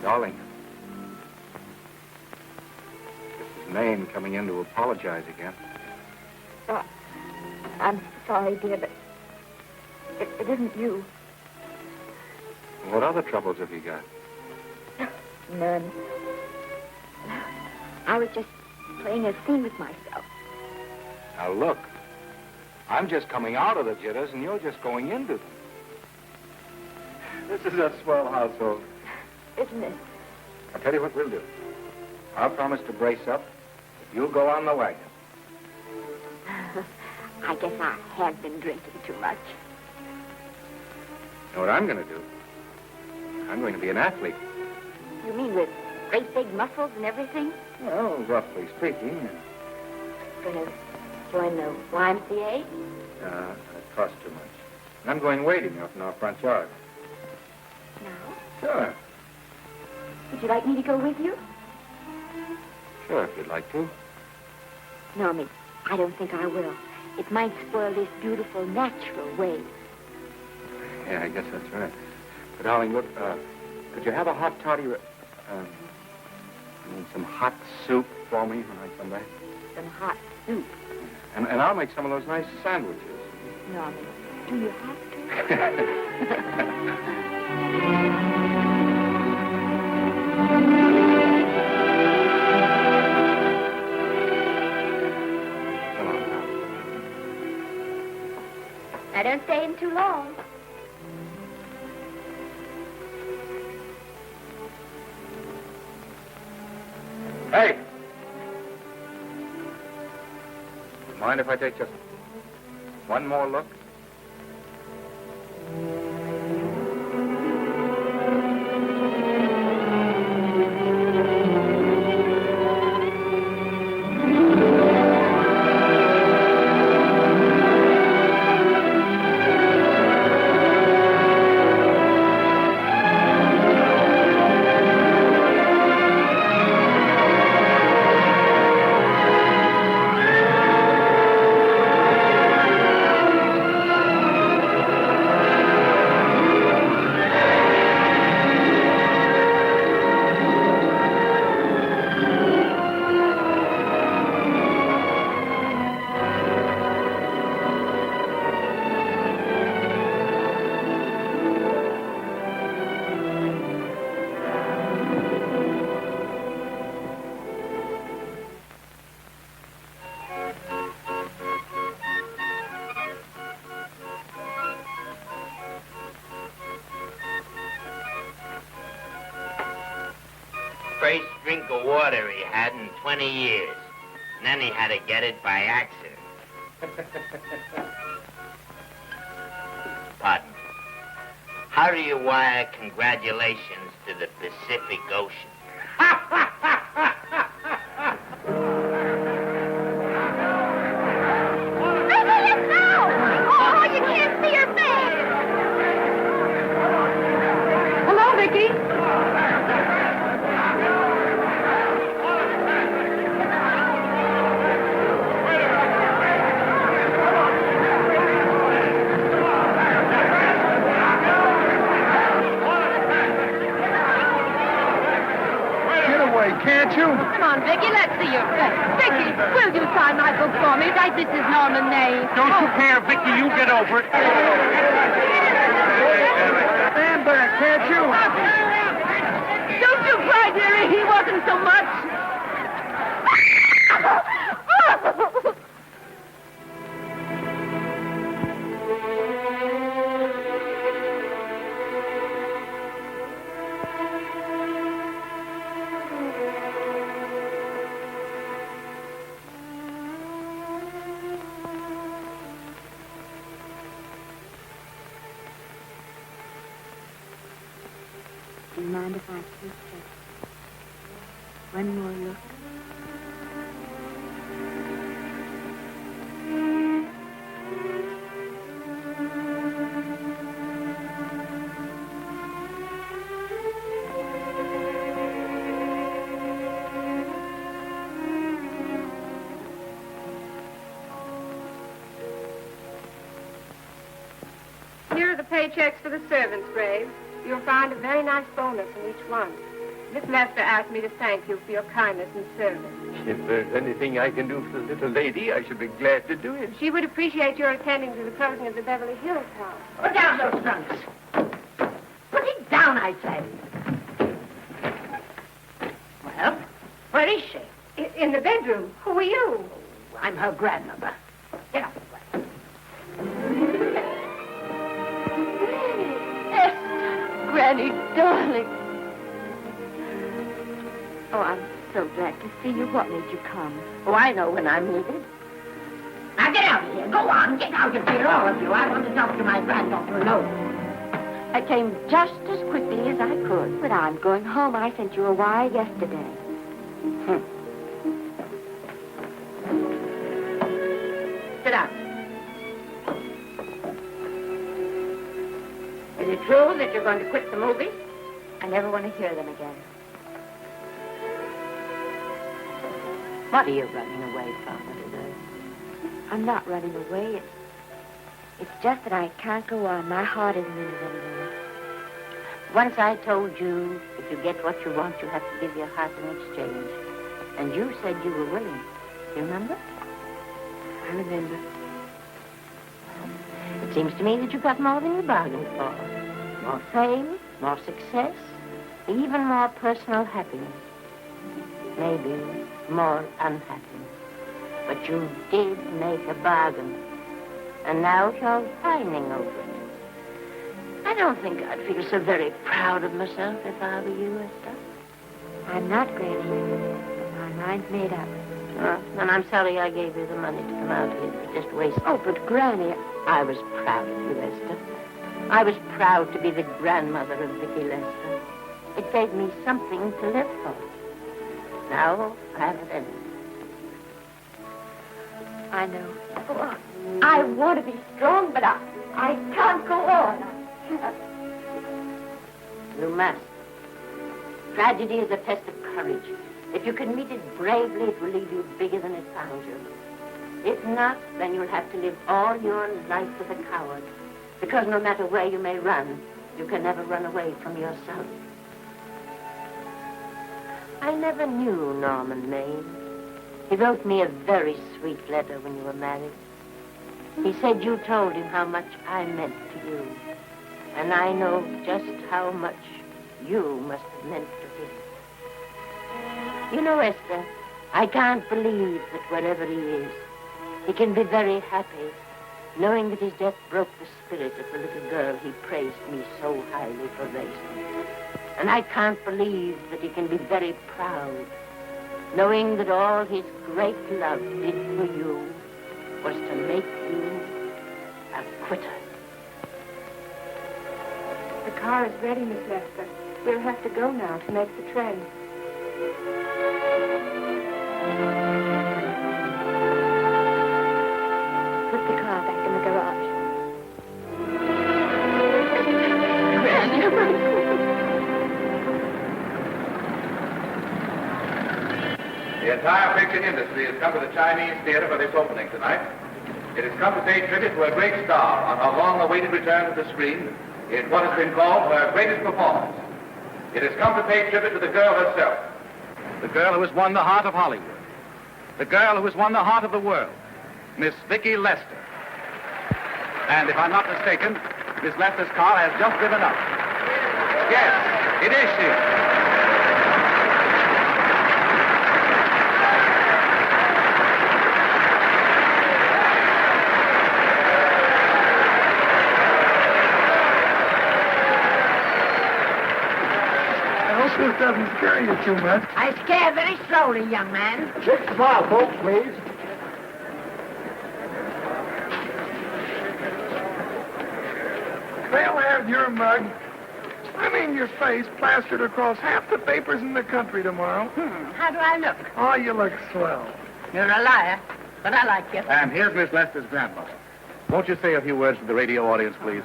Darling. Mrs. Maine coming in to apologize again. Oh, I'm sorry, dear, but it isn't you. What other troubles have you got? None. I was just playing a scene with myself. Now look, I'm just coming out of the jitters and you're just going into them. This is a swell household. Isn't it? I'll tell you what we'll do. I'll promise to brace up if you'll go on the wagon. I guess I have been drinking too much. You know what I'm going to do? I'm going to be an athlete. You mean with great big muscles and everything? Well, roughly speaking. Going to join the YMCA? That costs too much. And I'm going wading up in our front yard. No. Sure. Would you like me to go with you? Sure, if you'd like to. No, Miss, I don't think I will. It might spoil this beautiful, natural wave. Yeah, I guess that's right. But, darling, look, could you have a hot toddy, some hot soup for me when I come back? Some hot soup. And I'll make some of those nice sandwiches. No, Miss, do you have to? I don't stay in too long. Hey! Mind if I take just one more look? first drink of water he had in 20 years. And then he had to get it by accident. Pardon. How do you wire congratulations to the Pacific Ocean? Oh, you can't see her face. Hello, Vicky. Can't you? Come on, Vicky, let's see your face. Vicky, will you sign my book for me? Write this is Norman May. Don't you care, Vicky? You get over it. Stand back, can't you? Don't you cry, dearie. He wasn't so much. Do you mind if I take just one more look? Here are the paychecks for the servants, Graves. You'll find a very nice bonus in each one. Miss Lester asked me to thank you for your kindness and service. If there's anything I can do for the little lady, I should be glad to do it. She would appreciate your attending to the closing of the Beverly Hills house. Put down those trunks. Put it down, I say. Well, where is she? In the bedroom. Who are you? I'm her grandmother. Get up. Granny, darling. Oh, I'm so glad to see you. What made you come? Oh, I know when I'm needed. Now get out of here. Go on. Get out of here, all of you. I want to talk to my granddaughter alone. I came just as quickly as I could. But I'm going home. I sent you a wire yesterday. Sit down. Is it true that you're going to quit the movies? I never want to hear them again. What are you running away from today? I'm not running away. It's just that I can't go on. My heart isn't in it anymore. Once I told you if you get what you want, you have to give your heart in exchange. And you said you were willing. Do you remember? I remember. It seems to me that you got more than you bargained for. More fame, more success, even more personal happiness. Maybe more unhappiness. But you did make a bargain. And now you're pining over it. I don't think I'd feel so very proud of myself if I were you, Esther. I'm not, Granny. My mind's made up. Oh, and I'm sorry I gave you the money to come out here. It just wasted. Oh, but Granny... I was proud of you, Esther. I was proud to be the grandmother of Vicky Lester. It gave me something to live for. Now I have it ended. I know. Oh, I want to be strong, but I can't go on. You must. Tragedy is a test of courage. If you can meet it bravely, it will leave you bigger than it found you. If not, then you'll have to live all your life as a coward. Because no matter where you may run, you can never run away from yourself. I never knew Norman Maine. He wrote me a very sweet letter when you were married. He said you told him how much I meant to you. And I know just how much you must have meant to him. You know, Esther, I can't believe that wherever he is, he can be very happy, knowing that his death broke the spirit of the little girl he praised me so highly for raising. And I can't believe that he can be very proud, knowing that all his great love did for you was to make you a quitter. The car is ready, Miss Lester. We'll have to go now to make the train. Put the car back in the garage. The entire picture industry has come to the Chinese theater for this opening tonight. It has come to pay tribute to a great star on her long-awaited return to the screen in what has been called her greatest performance. It has come to pay tribute to the girl herself. The girl who has won the heart of Hollywood. The girl who has won the heart of the world. Miss Vicki Lester. And if I'm not mistaken, Miss Lester's car has just driven up. Yes, it is she. This doesn't scare you too much. I scare very slowly, young man. 6 o'clock, folks, please. They'll have your mug, your face, plastered across half the papers in the country tomorrow. How do I look? Oh, you look swell. You're a liar, but I like you. And here's Miss Lester's grandmother. Won't you say a few words to the radio audience, please?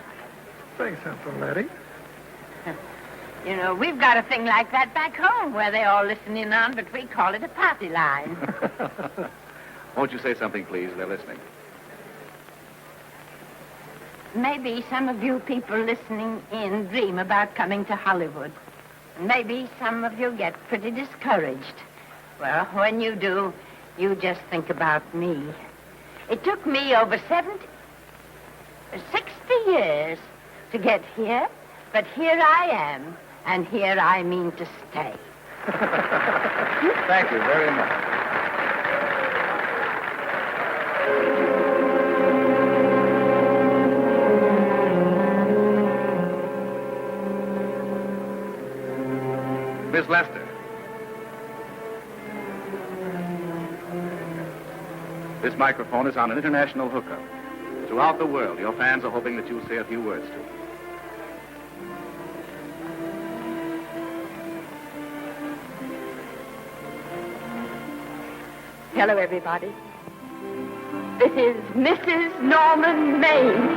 Say something, Letty. You know, we've got a thing like that back home where they all listen in on, but we call it a party line. Won't you say something, please? They're listening. Maybe some of you people listening in dream about coming to Hollywood. Maybe some of you get pretty discouraged. Well, when you do, you just think about me. It took me over 60 years to get here, but here I am. And here I mean to stay. Thank you very much. Miss Lester. This microphone is on an international hookup. Throughout the world, your fans are hoping that you'll say a few words to them. Hello, everybody. This is Mrs. Norman Maine.